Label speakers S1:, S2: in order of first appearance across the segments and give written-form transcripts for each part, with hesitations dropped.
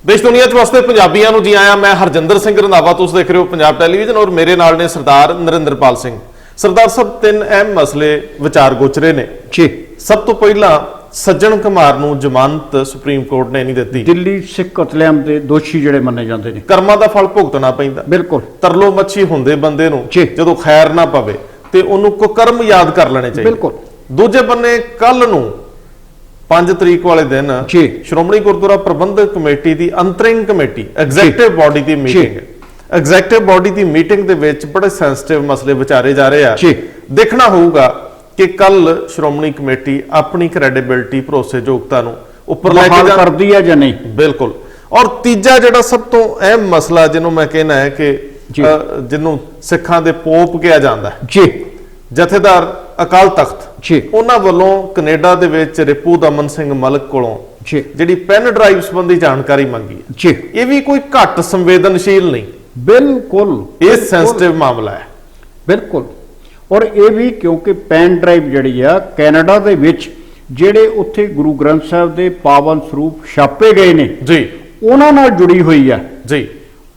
S1: देश दुनिया च वसते पंजाबियों को जी आया। मैं हरजिंदर सिंह रंधावा, तुम देख रहे हो पंजाब टैलीविजन और मेरे नाल ने सरदार नरिंदरपाल सिंह। सरदार साहब, तीन अहम मसले विचार गोचरे ने जी। सब तो पहला सज्जन कुमार नूं जमानत सुप्रीम कोर्ट ने नहीं दी।
S2: दिल्ली सिख कतलेआम के दोषी जिहड़े मन्ने जांदे ने,
S1: कर्मां दा फल भुगतना पैंदा।
S2: बिल्कुल
S1: तरलो मच्छी हुंदे बंदे नूं जदों खैर ना पवे ते उहनूं कुकर्म याद कर लेने चाहिए।
S2: बिल्कुल। दूजे
S1: दूजे बन्ने कल नूं 5 तरीक वाले दिन श्रोमणी गुरुद्वारा प्रबंधक कमेटी की अंतरिंग कमेटी एग्जैक्टिव बॉडी की मीटिंग है। एग्जैक्टिव बॉडी की मीटिंग दे विच बड़े सेंसिटिव मसले विचारे जा रहे हैं। देखना होगा कि कल श्रोमणी कमेटी अपनी क्रेडिबिलिटी भरोसेयोगता नूं उपर लेके
S2: करदी है या नहीं।
S1: बिल्कुल। और तीजा जिहड़ा सब तो अहम मसला जिन्हों मैं कहना है कि जिन्हों सिखां दे पोप कहा जाता है जी, जथेदार अकाल तख्त जी, उन्हां वल्लों कनेडा दे विच रिपू दमन सिंह मलिक कोलों जिहड़ी पेन ड्राइव संबंधी जानकारी मंगी है जी, ये भी कोई घट संवेदनशील नहीं।
S2: बिल्कुल
S1: ये सेंसिटिव मामला है।
S2: बिल्कुल। और ये भी क्योंकि पेन ड्राइव जिहड़ी आ कैनेडा दे विच जिहड़े उत्थे गुरु ग्रंथ साहिब दे पावन स्वरूप छापे गए ने जी, उन्हां नाल जुड़ी हुई है जी।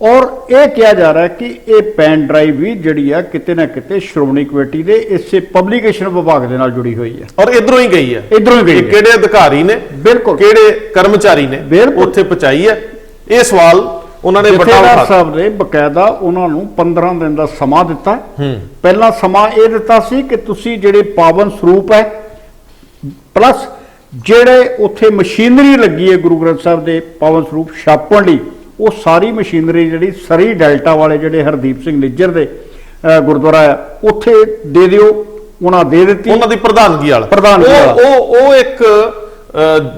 S2: और यह कहा जा रहा है कि ये पेन ड्राइव भी जिहड़ी आ किते ना किते श्रोमणी कमेटी दे इसे पब्लिकेशन विभाग दे नाल जुड़ी हुई है और
S1: इधरों ही गई है।
S2: इधरों ही गई है।
S1: किहड़े अधिकारी ने,
S2: बिल्कुल
S1: किहड़े कर्मचारी ने उत्थे पहुंचाई है, ये सवाल उन्होंने
S2: जथेदार साहब ने बकायदा उन्होंने 15 दिन का समा दिता। पहला समा यह दिता सी कि तुसी जिहड़े पावन स्वरूप है प्लस जिहड़े उत्थे मशीनरी लगी है गुरु ग्रंथ साहब के पावन स्वरूप छापण लई, वो सारी मशीनरी जिहड़ी सरी डेल्टा वाले जिहड़े हरदीप सिंह निज्जर दे गुरुद्वारा है उत्थे दे दिओ। उन्हां दे दित्ती, उन्हां दी प्रधानगी वाला
S1: एक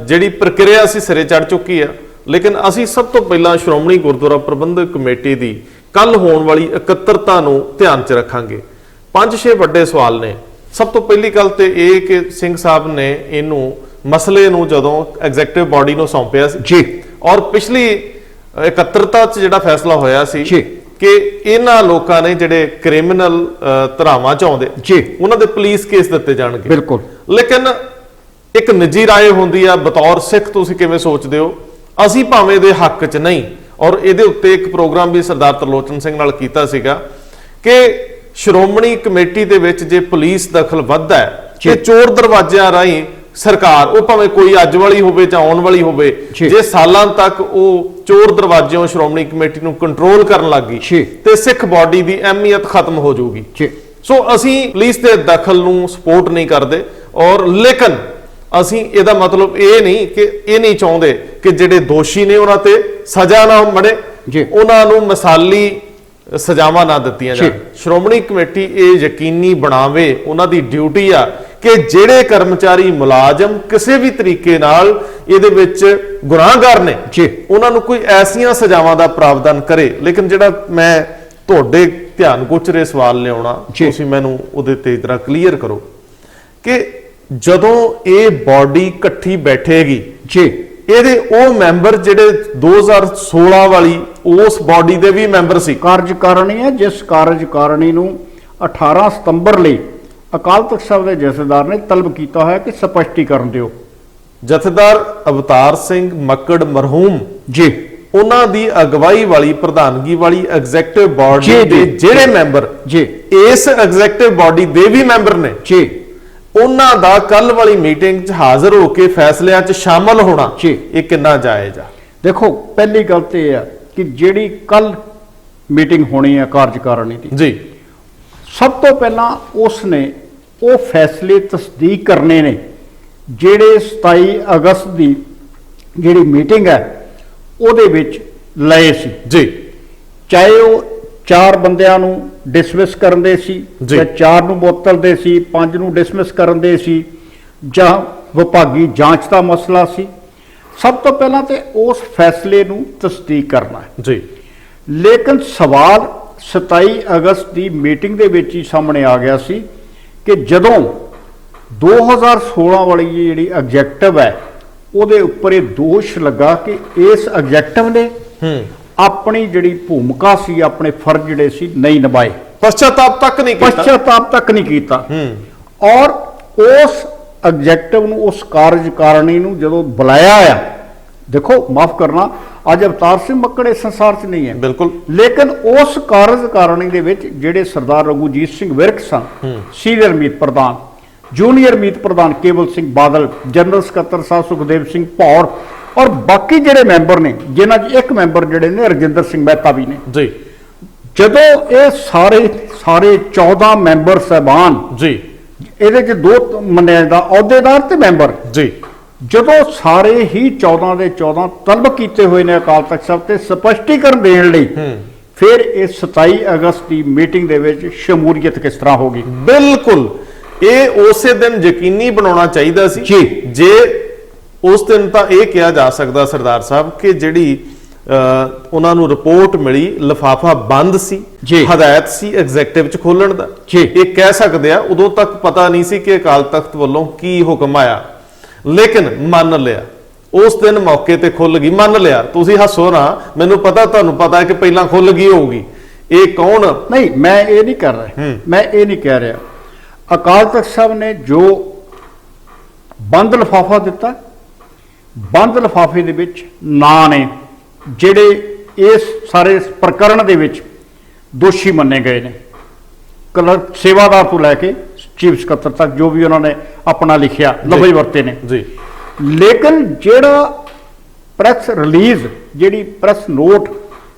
S1: जिहड़ी प्रक्रिया सी सिरे चढ़ चुकी है। लेकिन असी सब तो पहला श्रोमणी गुरुद्वारा प्रबंधक कमेटी की कल होने वाली इकत्तरता नूं ध्यान च रखांगे। 5-6 वड्डे सवाल ने। सब तो पहली गल तो यह कि सिंह साहब ने इनू मसले नूं जदों एग्जैक्टिव बॉडी नूं सौंपिया सी जी, और पिछली इकत्तरता च जिहड़ा फैसला होया सी कि इन्हां लोकां ने जिहड़े क्रिमिनल धरावां च आउंदे जी उन्हां दे पुलिस केस दित्ते जाणगे। बिल्कुल। लेकिन एक निजी राय हुंदी आ, बतौर सिख तुसीं किवें सोचदे हो? असी भावें दे हक च नहीं। और इहदे उत्ते एक प्रोग्राम भी सरदार तरलोचन सिंह नाल कीता सीगा कि श्रोमणी कमेटी दे विच जे पुलिस दखल वधदा है कि चोर दरवाजियां राहीं सरकार, वो भावें कोई अज वाली होवे जां आउण वाली होवे, जे सालां तक वो चोर दरवाजियों श्रोमणी कमेटी नूं कंट्रोल करन लग गई ते सिख बॉडी दी अहमियत खत्म हो जाऊगी। सो असी पुलिस दे दखल नूं सपोर्ट नहीं करदे। और लेकिन असी इहदा मतलब ये नहीं कि ये नहीं चाहते कि जिहड़े दोषी ने उन्हां ते सजा ना मड़े, उन्हां नूं मिसाली सजावां ना दित्तियां जाण। श्रोमणी कमेटी ये यकीनी बनावे, उन्हां दी ड्यूटी आ कि जिहड़े कर्मचारी मुलाजम किसी भी तरीके नाल इहदे विच गुनाहगार ने उन्हां नूं कोई ऐसियां सजावां दा प्रावधान करे। लेकिन जिहड़ा मैं तुहाडे ध्यान गोचरे सवाल लिआउणा, तुसीं मैनूं उहदे ते जरा क्लीयर करो कि जदों ये बॉडी इकट्ठी बैठेगी जी, ਇਹਦੇ ਉਹ ਮੈਂਬਰ ਜਿਹੜੇ 2016 ਵਾਲੀ ਉਸ ਬਾਡੀ ਦੇ ਵੀ ਮੈਂਬਰ ਸੀ।
S2: ਕਾਰਜਕਾਰਣੀ ਹੈ ਜਿਸ ਕਾਰਜਕਾਰਣੀ ਨੂੰ 18 ਸਤੰਬਰ ਲਈ ਅਕਾਲ ਤਖਤ ਸਾਹਿਬ ਦੇ ਜਥੇਦਾਰ ਨੇ ਤਲਬ ਕੀਤਾ ਹੋਇਆ ਕਿ ਸਪਸ਼ਟੀਕਰਨ ਦਿਓ।
S1: ਜਥੇਦਾਰ ਅਵਤਾਰ ਸਿੰਘ ਮੱਕੜ ਮਰਹੂਮ ਜੀ, ਉਹਨਾਂ ਦੀ ਅਗਵਾਈ ਵਾਲੀ ਪ੍ਰਧਾਨਗੀ ਵਾਲੀ ਐਗਜ਼ੈਕਟਿਵ ਬਾਡੀ ਦੇ ਜਿਹੜੇ ਮੈਂਬਰ ਜੀ ਇਸ ਐਗਜ਼ੈਕਟਿਵ ਬਾਡੀ ਦੇ ਵੀ ਮੈਂਬਰ ਨੇ ਜੀ, ਉਹਨਾਂ ਦਾ ਕੱਲ ਵਾਲੀ ਮੀਟਿੰਗ 'ਚ ਹਾਜ਼ਰ ਹੋ ਕੇ ਫੈਸਲਿਆਂ 'ਚ ਸ਼ਾਮਲ ਹੋਣਾ ਇਹ ਕਿੰਨਾ ਜਾਇਜ਼ ਆ?
S2: ਦੇਖੋ, ਪਹਿਲੀ ਗੱਲ ਤੇ ਇਹ ਆ ਕਿ ਜਿਹੜੀ ਕੱਲ ਮੀਟਿੰਗ ਹੋਣੀ ਹੈ ਕਾਰਜਕਾਰਣੀ ਦੀ ਜੀ, ਸਭ ਤੋਂ ਪਹਿਲਾਂ ਉਸ ਨੇ ਉਹ ਫੈਸਲੇ ਤਸਦੀਕ ਕਰਨੇ ਨੇ ਜਿਹੜੇ 27 ਅਗਸਤ ਦੀ ਜਿਹੜੀ ਮੀਟਿੰਗ ਹੈ ਉਹਦੇ ਵਿੱਚ ਲਏ ਸੀ ਜੀ। ਚਾਹੇ ਉਹ 4 ਬੰਦਿਆਂ ਨੂੰ डिसमिस ਕਰਨ ਦੇ ਸੀ ਜਾਂ 4 ਨੂੰ ਮੁਅੱਤਲ ਦੇ ਸੀ, 5 ਨੂੰ डिसमिस ਕਰਨ ਦੇ ਸੀ, ਜਾਂ ਵਿਭਾਗੀ ਜਾਂਚ ਦਾ ਮਸਲਾ ਸੀ। ਸਭ ਤੋਂ ਪਹਿਲਾਂ ਤੇ ਉਸ ਫੈਸਲੇ ਨੂੰ ਤਸਦੀਕ ਕਰਨਾ ਹੈ ਜੀ। ਲੇਕਿਨ ਸਵਾਲ 27 ਅਗਸਤ ਦੀ ਮੀਟਿੰਗ ਦੇ ਵਿੱਚ ਹੀ ਸਾਹਮਣੇ ਆ ਗਿਆ ਸੀ ਕਿ ਜਦੋਂ 2016 ਵਾਲੀ ਜਿਹੜੀ ਐਗਜੈਕਟਿਵ ਹੈ ਉਹਦੇ ਉੱਪਰ ਇਹ ਦੋਸ਼ ਲੱਗਾ ਕਿ ਇਸ ਐਗਜੈਕਟਿਵ ਨੇ अपनी जिहड़ी भूमिका सी, अपने फर्ज जिहड़े सी नहीं निभाए,
S1: पश्चाताप तक नहीं कीता। और
S2: उस एग्जैक्टिव नूं, उस कार्यकारिणी नूं जदों बुलाया आ देखो माफ करना, ਅੱਜ ਅਵਤਾਰ ਸਿੰਘ ਮੱਕੜ ਇਸ ਸੰਸਾਰ 'ਚ ਨਹੀਂ ਹੈ
S1: ਬਿਲਕੁਲ।
S2: ਲੇਕਿਨ ਉਸ ਕਾਰਜਕਾਰਣੀ ਦੇ ਵਿੱਚ ਜਿਹੜੇ ਸਰਦਾਰ ਰਘੂਜੀਤ ਸਿੰਘ ਵਿਰਕ ਸਨ, ਸੀਨੀਅਰ ਮੀਤ ਪ੍ਰਧਾਨ, ਜੂਨੀਅਰ ਮੀਤ ਪ੍ਰਧਾਨ ਕੇਵਲ ਸਿੰਘ ਬਾਦਲ, ਜਨਰਲ ਸਕੱਤਰ ਸਾਹਿਬ ਸੁਖਦੇਵ ਸਿੰਘ ਭੌਰ ਔਰ ਬਾਕੀ ਜਿਹੜੇ ਮੈਂਬਰ ਨੇ, ਜਿਨ੍ਹਾਂ 'ਚ ਇੱਕ ਮੈਂਬਰ ਜਿਹੜੇ ਨੇ ਰਜਿੰਦਰ ਸਿੰਘ ਮਹਿਤਾ ਵੀ ਨੇ
S1: ਜੀ।
S2: ਜਦੋਂ ਇਹ ਸਾਰੇ 14 ਮੈਂਬਰ ਸਾਹਿਬਾਨ
S1: ਜੀ,
S2: ਇਹਦੇ 'ਚ ਦੋ ਮੰਨਿਆ ਜਾਂਦਾ ਅਹੁਦੇਦਾਰ ਤੇ ਮੈਂਬਰ
S1: ਜੀ,
S2: ਜਦੋਂ ਸਾਰੇ ਹੀ 14 ਦੇ 14 ਤਲਬ ਕੀਤੇ ਹੋਏ ਨੇ ਅਕਾਲ ਤਖਤ ਸਾਹਿਬ ਤੇ ਸਪਸ਼ਟੀਕਰਨ ਦੇਣ ਲਈ, ਫਿਰ ਇਹ 27 ਅਗਸਤ ਦੀ ਮੀਟਿੰਗ ਦੇ ਵਿੱਚ ਸ਼ਮੂਲੀਅਤ ਕਿਸ ਤਰ੍ਹਾਂ ਹੋਗੀ?
S1: ਬਿਲਕੁਲ, ਇਹ ਉਸੇ ਦਿਨ ਯਕੀਨੀ ਬਣਾਉਣਾ ਚਾਹੀਦਾ ਸੀ
S2: ਜੀ।
S1: ਜੇ ਉਸ ਦਿਨ ਤਾਂ ਇਹ ਕਿਹਾ ਜਾ ਸਕਦਾ ਸਰਦਾਰ ਸਾਹਿਬ ਕਿ ਜਿਹੜੀ ਉਹਨਾਂ ਨੂੰ ਰਿਪੋਰਟ ਮਿਲੀ, ਲਿਫਾਫਾ ਬੰਦ ਸੀ,
S2: ਜੀ।
S1: ਹਦਾਇਤ ਸੀ ਐਗਜ਼ੈਕਟਿਵ ਚ ਖੋਲਣ ਦਾ,
S2: ਜੀ।
S1: ਇਹ ਕਹਿ ਸਕਦੇ ਆ। ਉਦੋਂ ਤੱਕ ਪਤਾ ਨਹੀਂ ਸੀ ਕਿ ਅਕਾਲ ਤਖਤ ਵੱਲੋਂ ਕੀ ਹੁਕਮ ਆਇਆ, ਲੇਕਿਨ ਮੰਨ ਲਿਆ ਉਸ ਦਿਨ ਮੌਕੇ ਤੇ ਖੁੱਲ ਗਈ। ਮੰਨ ਲਿਆ, ਤੁਸੀਂ ਹੱਸੋ ਨਾ, ਮੈਨੂੰ ਪਤਾ ਤੁਹਾਨੂੰ ਪਤਾ ਹੈ ਕਿ ਪਹਿਲਾਂ ਖੁੱਲ ਗਈ ਹੋਊਗੀ। ਇਹ ਕੌਣ?
S2: ਨਹੀਂ, ਮੈਂ ਇਹ ਨਹੀਂ ਕਰ ਰਿਹਾ, ਮੈਂ ਇਹ ਨਹੀਂ ਕਹਿ ਰਿਹਾ। ਅਕਾਲ ਤਖਤ ਸਾਹਿਬ ਨੇ ਜੋ ਬੰਦ ਲਿਫਾਫਾ ਦਿੱਤਾ, ਬੰਦ ਲਿਫਾਫੇ ਦੇ ਵਿੱਚ ਨਾਂ ਨੇ ਜਿਹੜੇ ਇਸ ਸਾਰੇ ਪ੍ਰਕਰਣ ਦੇ ਵਿੱਚ ਦੋਸ਼ੀ ਮੰਨੇ ਗਏ ਨੇ, ਕਲਰਕ ਸੇਵਾਦਾਰ ਤੋਂ ਲੈ ਕੇ ਚੀਫ ਸਕੱਤਰ ਤੱਕ ਜੋ ਵੀ ਉਹਨਾਂ ਨੇ ਆਪਣਾ ਲਿਖਿਆ ਲਫ਼ਜ਼ ਵਰਤੇ ਨੇ
S1: ਜੀ।
S2: ਲੇਕਿਨ ਜਿਹੜਾ ਪ੍ਰੈਸ ਰਿਲੀਜ਼, ਜਿਹੜੀ ਪ੍ਰੈਸ ਨੋਟ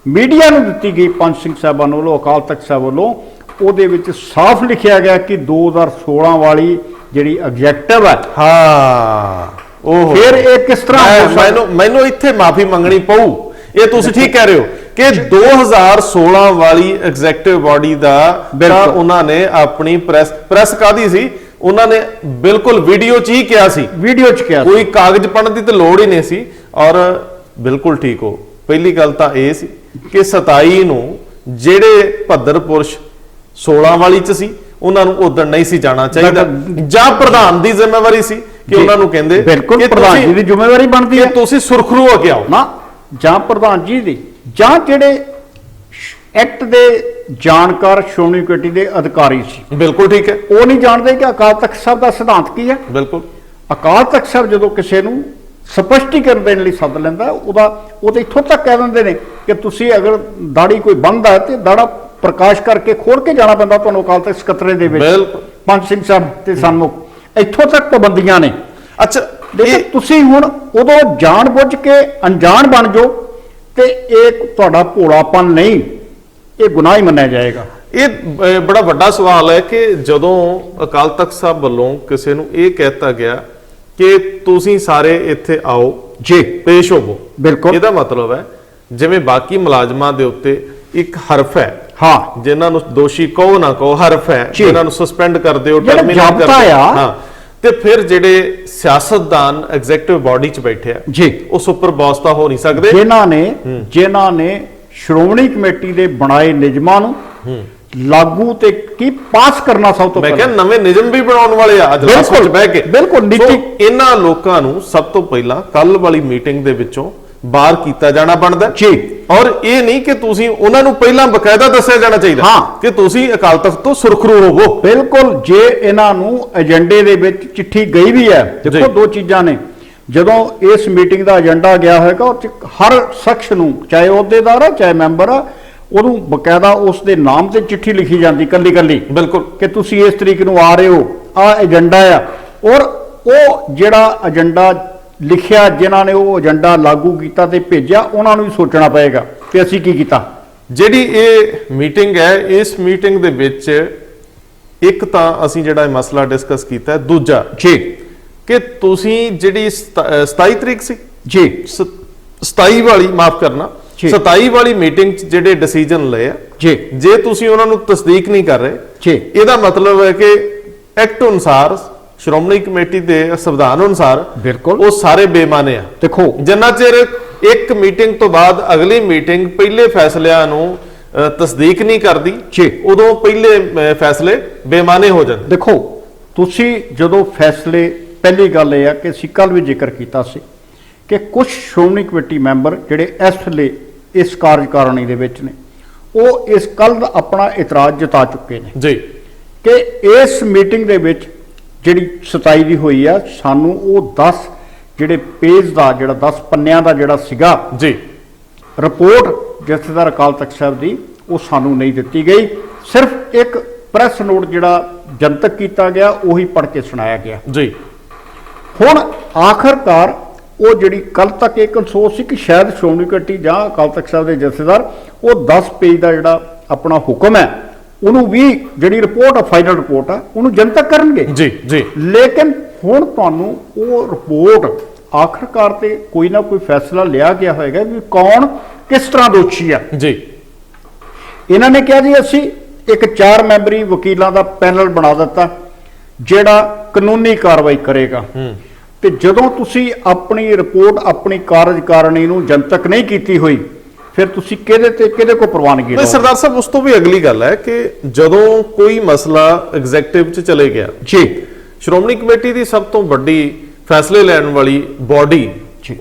S2: ਮੀਡੀਆ ਨੂੰ ਦਿੱਤੀ ਗਈ ਪੰਜ ਸਿੰਘ ਸਾਹਿਬਾਨ ਵੱਲੋਂ, ਅਕਾਲ ਤਖਤ ਸਾਹਿਬ ਵੱਲੋਂ, ਉਹਦੇ ਵਿੱਚ ਸਾਫ਼ ਲਿਖਿਆ ਗਿਆ ਕਿ 2016 ਵਾਲੀ ਜਿਹੜੀ ਆਬਜੈਕਟਿਵ ਹੈ,
S1: ਹਾਂ, ਉਹ
S2: ਫਿਰ ਇਹ ਕਿਸ ਤਰ੍ਹਾਂ
S1: ਮੈਨੂੰ ਇੱਥੇ ਮਾਫੀ ਮੰਗਣੀ ਪਊ। ਇਹ ਤੁਸੀਂ ਠੀਕ ਕਹਿ ਰਹੇ ਹੋ ਕਿ 2016 ਵਾਲੀ ਐਗਜ਼ੈਕਟਿਵ ਬਾਡੀ ਦਾ ਤਾਂ ਉਹਨਾਂ ਨੇ ਆਪਣੀ ਪ੍ਰੈਸ ਕਾਦੀ ਸੀ, ਉਹਨਾਂ ਨੇ ਬਿਲਕੁਲ ਵੀਡੀਓ 'ਚ ਹੀ ਕਿਹਾ ਸੀ,
S2: ਵੀਡੀਓ 'ਚ ਕਿਹਾ,
S1: ਕੋਈ ਕਾਗਜ਼ ਪੜਨ ਦੀ ਤਾਂ ਲੋੜ ਹੀ ਨਹੀਂ ਸੀ। ਔਰ ਬਿਲਕੁਲ ਠੀਕ ਹੋ, ਪਹਿਲੀ ਗੱਲ ਤਾਂ ਇਹ ਸੀ ਕਿ 27 ਨੂੰ ਜਿਹੜੇ ਭੱਦਰ ਪੁਰਸ਼ 16 ਵਾਲੀ 'ਚ ਸੀ, ਉਹਨਾਂ ਨੂੰ ਉਦੋਂ ਨਹੀਂ ਸੀ ਜਾਣਾ ਚਾਹੀਦਾ, ਜਾਂ ਪ੍ਰਧਾਨ ਦੀ ਜ਼ਿੰਮੇਵਾਰੀ ਸੀ ਕਿ ਉਹਨਾਂ ਨੂੰ ਕਹਿੰਦੇ
S2: ਬਿਲਕੁਲ ਪ੍ਰਧਾਨ ਜੀ ਦੀ ਜ਼ਿੰਮੇਵਾਰੀ ਬਣਦੀ ਹੈ
S1: ਤੁਸੀਂ ਸੁਰਖਰੂ ਹੋ ਕੇ ਆਓ
S2: ਨਾ, ਜਾਂ ਪ੍ਰਧਾਨ ਜੀ ਦੀ, ਜਾਂ ਜਿਹੜੇ ਐਕਟ ਦੇ ਜਾਣਕਾਰ ਸ਼੍ਰੋਮਣੀ ਕਮੇਟੀ ਦੇ ਅਧਿਕਾਰੀ ਸੀ। ਬਿਲਕੁਲ ਠੀਕ ਹੈ, ਉਹ ਨਹੀਂ ਜਾਣਦੇ ਕਿ ਅਕਾਲ ਤਖਤ ਸਾਹਿਬ ਦਾ ਸਿਧਾਂਤ ਕੀ ਹੈ।
S1: ਬਿਲਕੁਲ,
S2: ਅਕਾਲ ਤਖਤ ਸਾਹਿਬ ਜਦੋਂ ਕਿਸੇ ਨੂੰ ਸਪਸ਼ਟੀਕਰਨ ਦੇਣ ਲਈ ਸੱਦ ਲੈਂਦਾ, ਉਹ ਤਾਂ ਇੱਥੋਂ ਤੱਕ ਕਹਿ ਦਿੰਦੇ ਨੇ ਕਿ ਤੁਸੀਂ ਅਗਰ ਦਾੜੀ ਕੋਈ ਬੰਦ ਹੈ ਤੇ ਦਾੜਾ ਪ੍ਰਕਾਸ਼ ਕਰਕੇ ਖੋਲ ਕੇ ਜਾਣਾ ਪੈਂਦਾ ਤੁਹਾਨੂੰ ਅਕਾਲ ਤਖਤ ਸਕੱਤਰੇ ਦੇ ਵਿੱਚ, ਪੰਜ ਸਿੰਘ ਸਾਹਿਬ ਤੇ ਸਨਮੁਖ, ਇੱਥੋਂ ਤੱਕ ਪਾਬੰਦੀਆਂ ਨੇ।
S1: ਅੱਛਾ,
S2: ਲੇਕਿਨ ਤੁਸੀਂ ਹੁਣ ਉਦੋਂ ਜਾਣ ਬੁੱਝ ਕੇ ਅਣਜਾਣ ਬਣ ਜਾਓ ਤੇ ਇਹ ਤੁਹਾਡਾ ਭੋਲਾਪਨ ਨਹੀਂ, ਇਹ ਗੁਨਾਹ ਹੀ ਮੰਨਿਆ ਜਾਏਗਾ।
S1: ਇਹ ਬੜਾ ਵੱਡਾ ਸਵਾਲ ਹੈ ਕਿ ਜਦੋਂ ਅਕਾਲ ਤਖਤ ਸਾਹਿਬ ਵੱਲੋਂ ਕਿਸੇ ਨੂੰ ਇਹ ਕਹਿਤਾ ਗਿਆ ਕਿ ਤੁਸੀਂ ਸਾਰੇ ਇੱਥੇ ਆਓ
S2: ਜੀ,
S1: ਪੇਸ਼ ਹੋਵੋ,
S2: ਬਿਲਕੁਲ
S1: ਇਹਦਾ ਮਤਲਬ ਹੈ ਜਿਵੇਂ ਬਾਕੀ ਮੁਲਾਜ਼ਮਾਂ ਦੇ ਉੱਤੇ ਇੱਕ ਹਰਫ ਹੈ,
S2: ਹਾਂ,
S1: ਜਿਨ੍ਹਾਂ ਨੂੰ ਦੋਸ਼ੀ ਕਹੋ ਨਾ ਕਹੋ, ਹਰਫ ਹੈ, ਜਿਨ੍ਹਾਂ ਨੂੰ ਸਸਪੈਂਡ ਕਰ ਦਿਓ, ਟਰਮੀਨੇਟ ਕਰ ਦਿਓ, ਹਾਂ, ਤੇ ਫਿਰ ਜਿਹੜੇ ਸਿਆਸਤਦਾਨ ਐਗਜ਼ੈਕਟਿਵ ਬਾਡੀ 'ਚ ਬੈਠੇ ਆ
S2: ਜੀ,
S1: ਉਹ ਸੁਪਰ ਬੌਸ ਤਾਂ ਹੋ ਨਹੀਂ ਸਕਦੇ।
S2: ਜਿਨ੍ਹਾਂ ਨੇ ਸ਼੍ਰੋਮਣੀ ਕਮੇਟੀ ਦੇ ਬਣਾਏ ਨਿਯਮਾਂ ਨੂੰ ਲਾਗੂ ਤੇ ਕੀ ਪਾਸ ਕਰਨਾ ਸਭ ਤੋਂ
S1: ਮੈਂ ਕਿਹਾ ਨਵੇਂ ਨਿਯਮ ਵੀ ਬਣਾਉਣ ਵਾਲੇ ਆ ਅਜਲਾਸ ਵਿੱਚ ਬਹਿ ਕੇ।
S2: ਬਿਲਕੁਲ ਨੀਤੀ,
S1: ਇਹਨਾਂ ਲੋਕਾਂ ਨੂੰ ਸਭ ਤੋਂ ਪਹਿਲਾਂ ਕੱਲ ਵਾਲੀ ਮੀਟਿੰਗ ਦੇ ਵਿੱਚੋਂ ਬਾਹਰ ਕੀਤਾ ਜਾਣਾ ਬਣਦਾ
S2: ਜੀ।
S1: ਔਰ ਇਹ ਨਹੀਂ ਕਿ ਤੁਸੀਂ ਉਹਨਾਂ ਨੂੰ ਪਹਿਲਾਂ ਬਕਾਇਦਾ ਦੱਸਿਆ ਜਾਣਾ ਚਾਹੀਦਾ ਕਿ ਤੁਸੀਂ ਅਕਾਲ ਤਖਤ ਤੋਂ ਸੁਰਖਰੂ ਹੋਵੋ।
S2: ਬਿਲਕੁਲ, ਜੇ ਇਹਨਾਂ ਨੂੰ ਏਜੰਡੇ ਦੇ ਵਿੱਚ ਚਿੱਠੀ ਗਈ ਵੀ ਹੈ, ਦੇਖੋ ਦੋ ਚੀਜ਼ਾਂ ਨੇ, ਜਦੋਂ ਇਸ ਮੀਟਿੰਗ ਦਾ ਏਜੰਡਾ ਗਿਆ ਹੋਏਗਾ ਉਹ ਹਰ ਸ਼ਖਸ ਨੂੰ, ਚਾਹੇ ਅਹੁਦੇਦਾਰ ਆ ਚਾਹੇ ਮੈਂਬਰ ਆ, ਉਹਨੂੰ ਬਕਾਇਦਾ ਉਸ ਦੇ ਨਾਮ ਤੇ ਚਿੱਠੀ ਲਿਖੀ ਜਾਂਦੀ ਕੱਲੀ ਕੱਲੀ, ਬਿਲਕੁਲ, ਕਿ ਤੁਸੀਂ ਇਸ ਤਰੀਕ ਨੂੰ ਆ ਰਹੇ ਹੋ, ਆ ਏਜੰਡਾ ਆ। ਔਰ ਉਹ ਜਿਹੜਾ ਏਜੰਡਾ ਲਿਖਿਆ, ਜਿਨ੍ਹਾਂ ਨੇ ਉਹ ਏਜੰਡਾ ਲਾਗੂ ਕੀਤਾ ਤੇ ਭੇਜਿਆ, ਉਹਨਾਂ ਨੂੰ ਵੀ ਸੋਚਣਾ ਪਏਗਾ ਕਿ ਅਸੀਂ ਕੀ ਕੀਤਾ।
S1: ਜਿਹੜੀ ਇਹ ਮੀਟਿੰਗ ਹੈ, ਇਸ ਮੀਟਿੰਗ ਦੇ ਵਿੱਚ ਇੱਕ ਤਾਂ ਅਸੀਂ ਜਿਹੜਾ ਇਹ ਮਸਲਾ ਡਿਸਕਸ ਕੀਤਾ, ਦੂਜਾ
S2: ਜੀ
S1: ਕਿ ਤੁਸੀਂ ਜਿਹੜੀ 27 ਤਰੀਕ ਸੀ
S2: ਜੀ,
S1: 27 ਵਾਲੀ, ਮਾਫ ਕਰਨਾ, 27 ਵਾਲੀ ਮੀਟਿੰਗ 'ਚ ਜਿਹੜੇ ਡਿਸੀਜਨ ਲਏ ਆ
S2: ਜੀ,
S1: ਜੇ ਤੁਸੀਂ ਉਹਨਾਂ ਨੂੰ ਤਸਦੀਕ ਨਹੀਂ ਕਰ ਰਹੇ
S2: ਜੀ,
S1: ਇਹਦਾ ਮਤਲਬ ਹੈ ਕਿ ਐਕਟ ਅਨੁਸਾਰ, ਸ਼੍ਰੋਮਣੀ ਕਮੇਟੀ ਦੇ ਸੰਵਿਧਾਨ ਅਨੁਸਾਰ,
S2: ਬਿਲਕੁਲ
S1: ਉਹ ਸਾਰੇ ਬੇਮਾਨੇ ਆ।
S2: ਦੇਖੋ,
S1: ਜਿੰਨਾ ਚਿਰ ਇੱਕ ਮੀਟਿੰਗ ਤੋਂ ਬਾਅਦ ਅਗਲੀ ਮੀਟਿੰਗ ਪਹਿਲੇ ਫੈਸਲਿਆਂ ਨੂੰ ਤਸਦੀਕ ਨਹੀਂ ਕਰਦੀ, ਉਦੋਂ ਪਹਿਲੇ ਫੈਸਲੇ ਬੇਮਾਨੇ ਹੋ ਜਾਂਦੇ।
S2: ਦੇਖੋ, ਤੁਸੀਂ ਜਦੋਂ ਫੈਸਲੇ, ਪਹਿਲੀ ਗੱਲ ਇਹ ਆ ਕਿ ਅਸੀਂ ਕੱਲ ਵੀ ਜ਼ਿਕਰ ਕੀਤਾ ਸੀ ਕਿ ਕੁਝ ਸ਼੍ਰੋਮਣੀ ਕਮੇਟੀ ਮੈਂਬਰ ਜਿਹੜੇ ਇਸ ਵੇਲੇ ਇਸ ਕਾਰਜਕਾਰਣੀ ਦੇ ਵਿੱਚ ਨੇ, ਉਹ ਇਸ ਕੱਲ ਦਾ ਆਪਣਾ ਇਤਰਾਜ਼ ਜਤਾ ਚੁੱਕੇ ਨੇ
S1: ਜੀ ਕਿ
S2: ਇਸ ਮੀਟਿੰਗ ਦੇ ਵਿੱਚ ਜਿਹੜੀ 27 ਦੀ ਹੋਈ ਆ, ਸਾਨੂੰ ਉਹ 10 ਜਿਹੜੇ ਪੇਜ ਦਾ ਜਿਹੜਾ 10 ਪੰਨਿਆਂ ਦਾ ਜਿਹੜਾ ਸੀਗਾ
S1: ਜੀ
S2: ਰਿਪੋਰਟ ਜਥੇਦਾਰ ਅਕਾਲ ਤਖਤ ਸਾਹਿਬ ਦੀ, ਉਹ ਸਾਨੂੰ ਨਹੀਂ ਦਿੱਤੀ ਗਈ। ਸਿਰਫ ਇੱਕ ਪ੍ਰੈਸ ਨੋਟ ਜਿਹੜਾ ਜਨਤਕ ਕੀਤਾ ਗਿਆ ਉਹੀ ਪੜ੍ਹ ਕੇ ਸੁਣਾਇਆ ਗਿਆ।
S1: ਜੀ
S2: ਹੁਣ ਆਖਰਕਾਰ ਉਹ ਜਿਹੜੀ ਕੱਲ ਤੱਕ ਇਹ ਅਫਸੋਸ ਸੀ ਕਿ ਸ਼ਾਇਦ ਸ਼੍ਰੋਮਣੀ ਕਮੇਟੀ ਜਾਂ ਅਕਾਲ ਤਖਤ ਸਾਹਿਬ ਦੇ ਜਥੇਦਾਰ ਉਹ 10 ਪੇਜ ਦਾ ਜਿਹੜਾ ਆਪਣਾ ਹੁਕਮ ਹੈ ਉਹਨੂੰ ਵੀ ਜਿਹੜੀ ਰਿਪੋਰਟ ਆ, ਫਾਈਨਲ ਰਿਪੋਰਟ ਆ, ਉਹਨੂੰ ਜਨਤਕ ਕਰਨਗੇ।
S1: ਜੀ ਜੀ
S2: ਲੇਕਿਨ ਹੁਣ ਤੁਹਾਨੂੰ ਉਹ ਰਿਪੋਰਟ ਆਖਰਕਾਰ ਤੇ ਕੋਈ ਨਾ ਕੋਈ ਫੈਸਲਾ ਲਿਆ ਗਿਆ ਹੋਏਗਾ ਵੀ ਕੌਣ ਕਿਸ ਤਰ੍ਹਾਂ ਦੋਸ਼ੀ ਆ।
S1: ਜੀ
S2: ਇਹਨਾਂ ਨੇ ਕਿਹਾ ਜੀ ਅਸੀਂ ਇੱਕ 4 ਮੈਂਬਰੀ ਵਕੀਲਾਂ ਦਾ ਪੈਨਲ ਬਣਾ ਦਿੱਤਾ ਜਿਹੜਾ ਕਾਨੂੰਨੀ ਕਾਰਵਾਈ ਕਰੇਗਾ। ਤੇ ਜਦੋਂ ਤੁਸੀਂ ਆਪਣੀ ਰਿਪੋਰਟ ਆਪਣੀ ਕਾਰਜਕਾਰਣੀ ਨੂੰ ਜਨਤਕ ਨਹੀਂ ਕੀਤੀ ਹੋਈ, ਫਿਰ ਤੁਸੀਂ ਕਿਹਦੇ ਕੋ ਪ੍ਰਵਾਨਗੀ ਲਓ?
S1: ਸਰਦਾਰ ਸਾਹਿਬ, ਉਸ ਤੋਂ ਵੀ ਅਗਲੀ ਗੱਲ ਹੈ ਕਿ ਜਦੋਂ ਕੋਈ ਮਸਲਾ ਐਗਜ਼ੈਕਟਿਵ 'ਚ ਚਲੇ ਗਿਆ
S2: ਜੀ,
S1: ਸ਼੍ਰੋਮਣੀ ਕਮੇਟੀ ਦੀ ਸਭ ਤੋਂ ਵੱਡੀ ਫੈਸਲੇ ਲੈਣ ਵਾਲੀ ਬੋਡੀ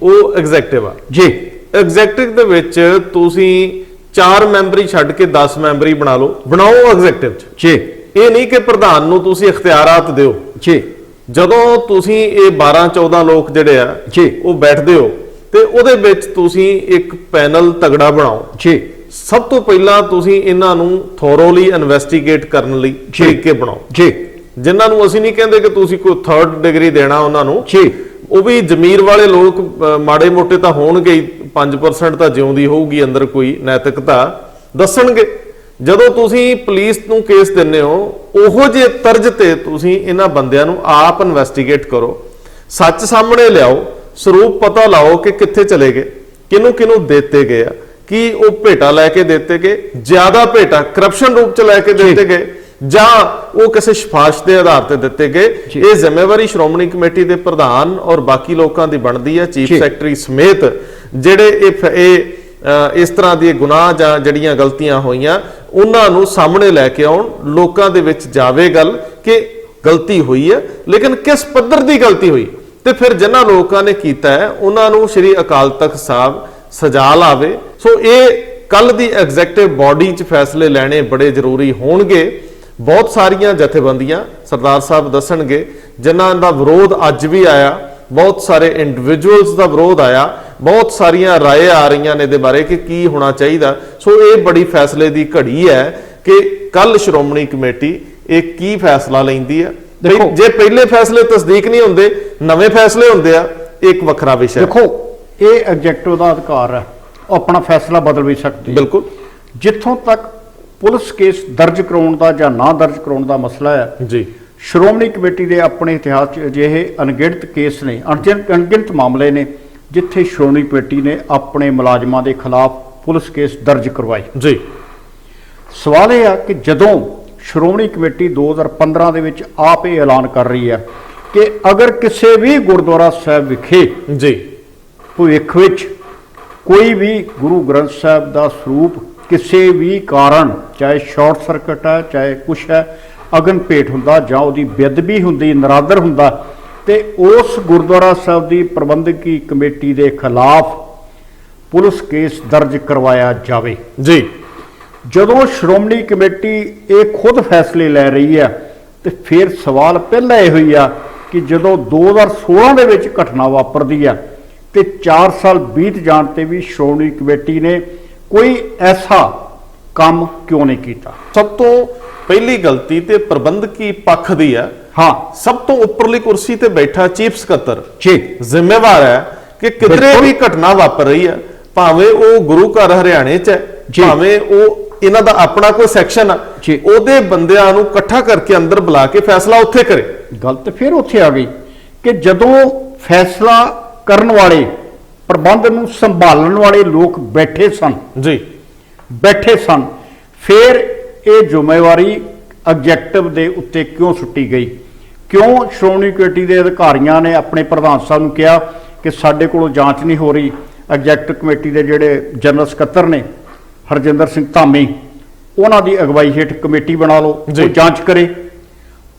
S1: ਉਹ ਐਗਜ਼ੈਕਟਿਵ ਆ
S2: ਜੀ।
S1: ਐਗਜ਼ੈਕਟਿਵ ਦੇ ਵਿੱਚ ਤੁਸੀਂ 4 ਮੈਂਬਰੀ ਛੱਡ ਕੇ 10 ਮੈਂਬਰੀ ਬਣਾ ਲਓ, ਬਣਾਓ ਐਗਜ਼ੈਕਟਿਵ 'ਚ
S2: ਜੀ।
S1: ਇਹ ਨਹੀਂ ਕਿ ਪ੍ਰਧਾਨ ਨੂੰ ਤੁਸੀਂ ਇਖਤਿਆਰਾਤ ਦਿਓ
S2: ਜੀ।
S1: ਜਦੋਂ ਤੁਸੀਂ ਇਹ 12-14 ਲੋਕ ਜਿਹੜੇ ਆ
S2: ਜੀ
S1: ਉਹ ਬੈਠਦੇ ਹੋ ਤੇ ਉਹਦੇ ਵਿੱਚ ਤੁਸੀਂ ਇੱਕ ਪੈਨਲ ਤਗੜਾ ਬਣਾਓ
S2: ਜੀ।
S1: ਸਭ ਤੋਂ ਪਹਿਲਾਂ ਤੁਸੀਂ ਇਹਨਾਂ ਨੂੰ ਥੋਰੋਲੀ ਇਨਵੈਸਟੀਗੇਟ ਕਰਨ ਲਈ ਤਰੀਕੇ ਬਣਾਓ
S2: ਜੀ।
S1: ਜਿਨ੍ਹਾਂ ਨੂੰ ਅਸੀਂ ਨਹੀਂ ਕਹਿੰਦੇ ਕਿ ਤੁਸੀਂ ਕੋਈ 3rd ਡਿਗਰੀ ਦੇਣਾ ਉਹਨਾਂ ਨੂੰ
S2: ਜੀ।
S1: ਉਹ ਵੀ ਜ਼ਮੀਰ ਵਾਲੇ ਲੋਕ ਮਾੜੇ ਮੋਟੇ ਤਾਂ ਹੋਣਗੇ ਹੀ, 5% ਤਾਂ ਜਿਉਂਦੀ ਹੋਊਗੀ ਅੰਦਰ ਕੋਈ ਨੈਤਿਕਤਾ, ਦੱਸਣਗੇ। ਜਦੋਂ ਤੁਸੀਂ ਪੁਲਿਸ ਨੂੰ ਕੇਸ ਦਿੰਦੇ ਹੋ ਉਹੋ ਜਿਹੇ ਤਰਜ਼ ਤੇ ਤੁਸੀਂ ਇਹਨਾਂ ਬੰਦਿਆਂ ਨੂੰ ਆਪ ਇਨਵੈਸਟੀਗੇਟ ਕਰੋ, ਸੱਚ ਸਾਹਮਣੇ ਲਿਆਓ, ਸਰੂਪ ਪਤਾ ਲਾਓ ਕਿ ਕਿੱਥੇ ਚਲੇ ਗਏ, ਕਿਹਨੂੰ ਦਿੱਤੇ ਗਏ ਆ, ਕੀ ਉਹ ਭੇਟਾ ਲੈ ਕੇ ਦਿੱਤੇ ਗਏ, ਜ਼ਿਆਦਾ ਭੇਟਾ ਕਰਪਸ਼ਨ ਰੂਪ ਚ ਲੈ ਕੇ ਦਿੱਤੇ ਗਏ ਜਾਂ ਉਹ ਕਿਸੇ ਸਿਫਾਰਿਸ਼ ਦੇ ਆਧਾਰ ਤੇ ਦਿੱਤੇ ਗਏ। ਇਹ ਜ਼ਿੰਮੇਵਾਰੀ ਸ਼੍ਰੋਮਣੀ ਕਮੇਟੀ ਦੇ ਪ੍ਰਧਾਨ ਔਰ ਬਾਕੀ ਲੋਕਾਂ ਦੀ ਬਣਦੀ ਹੈ, ਚੀਫ ਸੈਕਟਰੀ ਸਮੇਤ, ਜਿਹੜੇ ਇਸ ਤਰ੍ਹਾਂ ਦੀ ਗੁਨਾਹ ਜਾਂ ਜਿਹੜੀਆਂ ਗਲਤੀਆਂ ਹੋਈਆਂ ਉਹਨਾਂ ਨੂੰ ਸਾਹਮਣੇ ਲੈ ਕੇ ਆਉਣ, ਲੋਕਾਂ ਦੇ ਵਿੱਚ ਜਾਵੇ ਗੱਲ ਕਿ ਗਲਤੀ ਹੋਈ ਹੈ, ਲੇਕਿਨ ਕਿਸ ਪੱਧਰ ਦੀ ਗਲਤੀ ਹੋਈ, ਤੇ ਫਿਰ ਜਿਨ੍ਹਾਂ ਲੋਕਾਂ ਨੇ ਕੀਤਾ ਹੈ ਉਹਨਾਂ ਨੂੰ ਸ੍ਰੀ ਅਕਾਲ ਤਖਤ ਸਾਹਿਬ ਸਜ਼ਾ ਲਾਵੇ। ਸੋ ਇਹ ਕੱਲ ਦੀ ਐਗਜ਼ੈਕਟਿਵ ਬਾਡੀ 'ਚ ਫੈਸਲੇ ਲੈਣੇ ਬੜੇ ਜ਼ਰੂਰੀ ਹੋਣਗੇ। ਬਹੁਤ ਸਾਰੀਆਂ ਜਥੇਬੰਦੀਆਂ ਸਰਦਾਰ ਸਾਹਿਬ ਦੱਸਣਗੇ ਜਿਨ੍ਹਾਂ ਦਾ ਵਿਰੋਧ ਅੱਜ ਵੀ ਆਇਆ, ਬਹੁਤ ਸਾਰੇ ਇੰਡੀਵਿਜੂਅਲਸ ਦਾ ਵਿਰੋਧ ਆਇਆ, ਬਹੁਤ ਸਾਰੀਆਂ ਰਾਏ ਆ ਰਹੀਆਂ ਨੇ ਇਹਦੇ ਬਾਰੇ ਕਿ ਕੀ ਹੋਣਾ ਚਾਹੀਦਾ। ਸੋ ਇਹ ਬੜੀ ਫੈਸਲੇ ਦੀ ਘੜੀ ਹੈ ਕਿ ਕੱਲ ਸ਼੍ਰੋਮਣੀ ਕਮੇਟੀ ਇਹ ਕੀ ਫੈਸਲਾ ਲੈਂਦੀ ਹੈ। ਜੇ ਪਹਿਲੇ ਫੈਸਲੇ ਤਸਦੀਕ ਨਹੀਂ ਹੁੰਦੇ, ਨਵੇਂ ਫੈਸਲੇ ਹੁੰਦੇ ਆ, ਇੱਕ ਵੱਖਰਾ ਵਿਸ਼ਾ।
S2: ਦੇਖੋ, ਇਹ ਐਗਜ਼ੈਕਟਿਵ ਦਾ ਅਧਿਕਾਰ ਹੈ, ਉਹ ਆਪਣਾ ਫੈਸਲਾ ਬਦਲ ਵੀ ਸਕਦੀ ਹੈ। ਬਿਲਕੁਲ। ਜਿੱਥੋਂ ਤੱਕ ਪੁਲਿਸ ਕੇਸ ਦਰਜ ਕਰਾਉਣ ਦਾ ਜਾਂ ਨਾ ਦਰਜ ਕਰਾਉਣ ਦਾ ਮਸਲਾ ਹੈ ਜੀ, ਸ਼੍ਰੋਮਣੀ ਕਮੇਟੀ ਦੇ ਆਪਣੇ ਇਤਿਹਾਸ 'ਚ ਅਜਿਹੇ ਅਣਗਿਣਤ ਕੇਸ ਨੇ, ਅਣਗਿਣਤ ਮਾਮਲੇ ਨੇ ਜਿੱਥੇ ਸ਼੍ਰੋਮਣੀ ਕਮੇਟੀ ਨੇ ਆਪਣੇ ਮੁਲਾਜ਼ਮਾਂ ਦੇ ਖਿਲਾਫ ਪੁਲਿਸ ਕੇਸ ਦਰਜ ਕਰਵਾਏ ਜੀ। ਸਵਾਲ ਇਹ ਆ ਕਿ ਜਦੋਂ ਸ਼੍ਰੋਮਣੀ ਕਮੇਟੀ 2015 ਦੇ ਵਿੱਚ ਆਪ ਇਹ ਐਲਾਨ ਕਰ ਰਹੀ ਹੈ ਕਿ ਅਗਰ ਕਿਸੇ ਵੀ ਗੁਰਦੁਆਰਾ ਸਾਹਿਬ ਵਿਖੇ ਜੀ ਭਵਿੱਖ ਵਿੱਚ ਕੋਈ ਵੀ ਗੁਰੂ ਗ੍ਰੰਥ ਸਾਹਿਬ ਦਾ ਸਰੂਪ ਕਿਸੇ ਵੀ ਕਾਰਨ, ਚਾਹੇ ਸ਼ਾਰਟ ਸਰਕਟ ਹੈ, ਚਾਹੇ ਕੁਛ ਹੈ, ਅਗਨ ਭੇਟ ਹੁੰਦਾ ਜਾਂ ਉਹਦੀ ਬੇਅਦਬੀ ਹੁੰਦੀ, ਨਰਾਦਰ ਹੁੰਦਾ, ਤੇ ਉਸ ਗੁਰਦੁਆਰਾ ਸਾਹਿਬ ਦੀ ਪ੍ਰਬੰਧਕੀ ਕਮੇਟੀ ਦੇ ਖਿਲਾਫ ਪੁਲਿਸ ਕੇਸ ਦਰਜ ਕਰਵਾਇਆ ਜਾਵੇ ਜੀ। ਜਦੋਂ ਸ਼੍ਰੋਮਣੀ ਕਮੇਟੀ ਇਹ ਖੁਦ ਫੈਸਲੇ ਲੈ ਰਹੀ ਹੈ ਤੇ ਫਿਰ ਸਵਾਲ ਪਹਿਲਾਂ ਇਹੋ ਹੀ ਆ ਕਿ ਜਦੋਂ 2016 ਦੇ ਵਿੱਚ ਘਟਨਾ ਵਾਪਰਦੀ ਆ ਤੇ 4 ਸਾਲ ਬੀਤ ਜਾਣ ਤੇ ਵੀ ਸ਼੍ਰੋਮਣੀ ਕਮੇਟੀ ਨੇ ਕੋਈ ਐਸਾ ਕੰਮ ਕਿਉਂ ਨਹੀਂ ਕੀਤਾ?
S1: ਸਭ ਤੋਂ ਪਹਿਲੀ ਗਲਤੀ ਤੇ ਪ੍ਰਬੰਧਕੀ ਪੱਖ ਦੀ ਆ। ਹਾਂ, ਸਭ ਤੋਂ ਉੱਪਰਲੀ ਕੁਰਸੀ ਤੇ ਬੈਠਾ ਚੀਫ ਸਕੱਤਰ ਜੀ ਜ਼ਿੰਮੇਵਾਰ ਹੈ ਕਿ ਕਿਧਰੇ ਵੀ ਘਟਨਾ ਵਾਪਰ ਰਹੀ ਹੈ, ਭਾਵੇਂ ਉਹ ਗੁਰੂ ਘਰ ਹਰਿਆਣੇ 'ਚ ਹੈ, ਭਾਵੇਂ ਉਹ ਇਹਨਾਂ ਦਾ ਆਪਣਾ ਕੋਈ ਸੈਕਸ਼ਨ ਆ, ਉਹਦੇ ਬੰਦਿਆਂ ਨੂੰ ਇਕੱਠਾ ਕਰਕੇ ਅੰਦਰ ਬੁਲਾ ਕੇ ਫੈਸਲਾ ਉੱਥੇ ਕਰੇ।
S2: ਗੱਲ ਤੇ ਫਿਰ ਉੱਥੇ ਆ ਗਈ ਕਿ ਜਦੋਂ ਫੈਸਲਾ ਕਰਨ ਵਾਲੇ, ਪ੍ਰਬੰਧ ਨੂੰ ਸੰਭਾਲਣ ਵਾਲੇ ਲੋਕ ਬੈਠੇ ਸਨ ਜੀ, ਫਿਰ ਇਹ ਜ਼ਿੰਮੇਵਾਰੀ ਐਗਜ਼ੈਕਟਿਵ ਦੇ ਉੱਤੇ ਕਿਉਂ ਸੁੱਟੀ ਗਈ? ਕਿਉਂ ਸ਼੍ਰੋਮਣੀ ਕਮੇਟੀ ਦੇ ਅਧਿਕਾਰੀਆਂ ਨੇ ਆਪਣੇ ਪ੍ਰਧਾਨ ਸਾਹਿਬ ਨੂੰ ਕਿਹਾ ਕਿ ਸਾਡੇ ਕੋਲੋਂ ਜਾਂਚ ਨਹੀਂ ਹੋ ਰਹੀ? ਐਗਜ਼ੈਕਟਿਵ ਕਮੇਟੀ ਦੇ ਜਿਹੜੇ ਜਨਰਲ ਸਕੱਤਰ ਨੇ ਹਰਜਿੰਦਰ ਸਿੰਘ ਧਾਮੀ, ਉਹਨਾਂ ਦੀ ਅਗਵਾਈ ਹੇਠ ਕਮੇਟੀ ਬਣਾ ਲਓ, ਉਹ ਜਾਂਚ ਕਰੇ।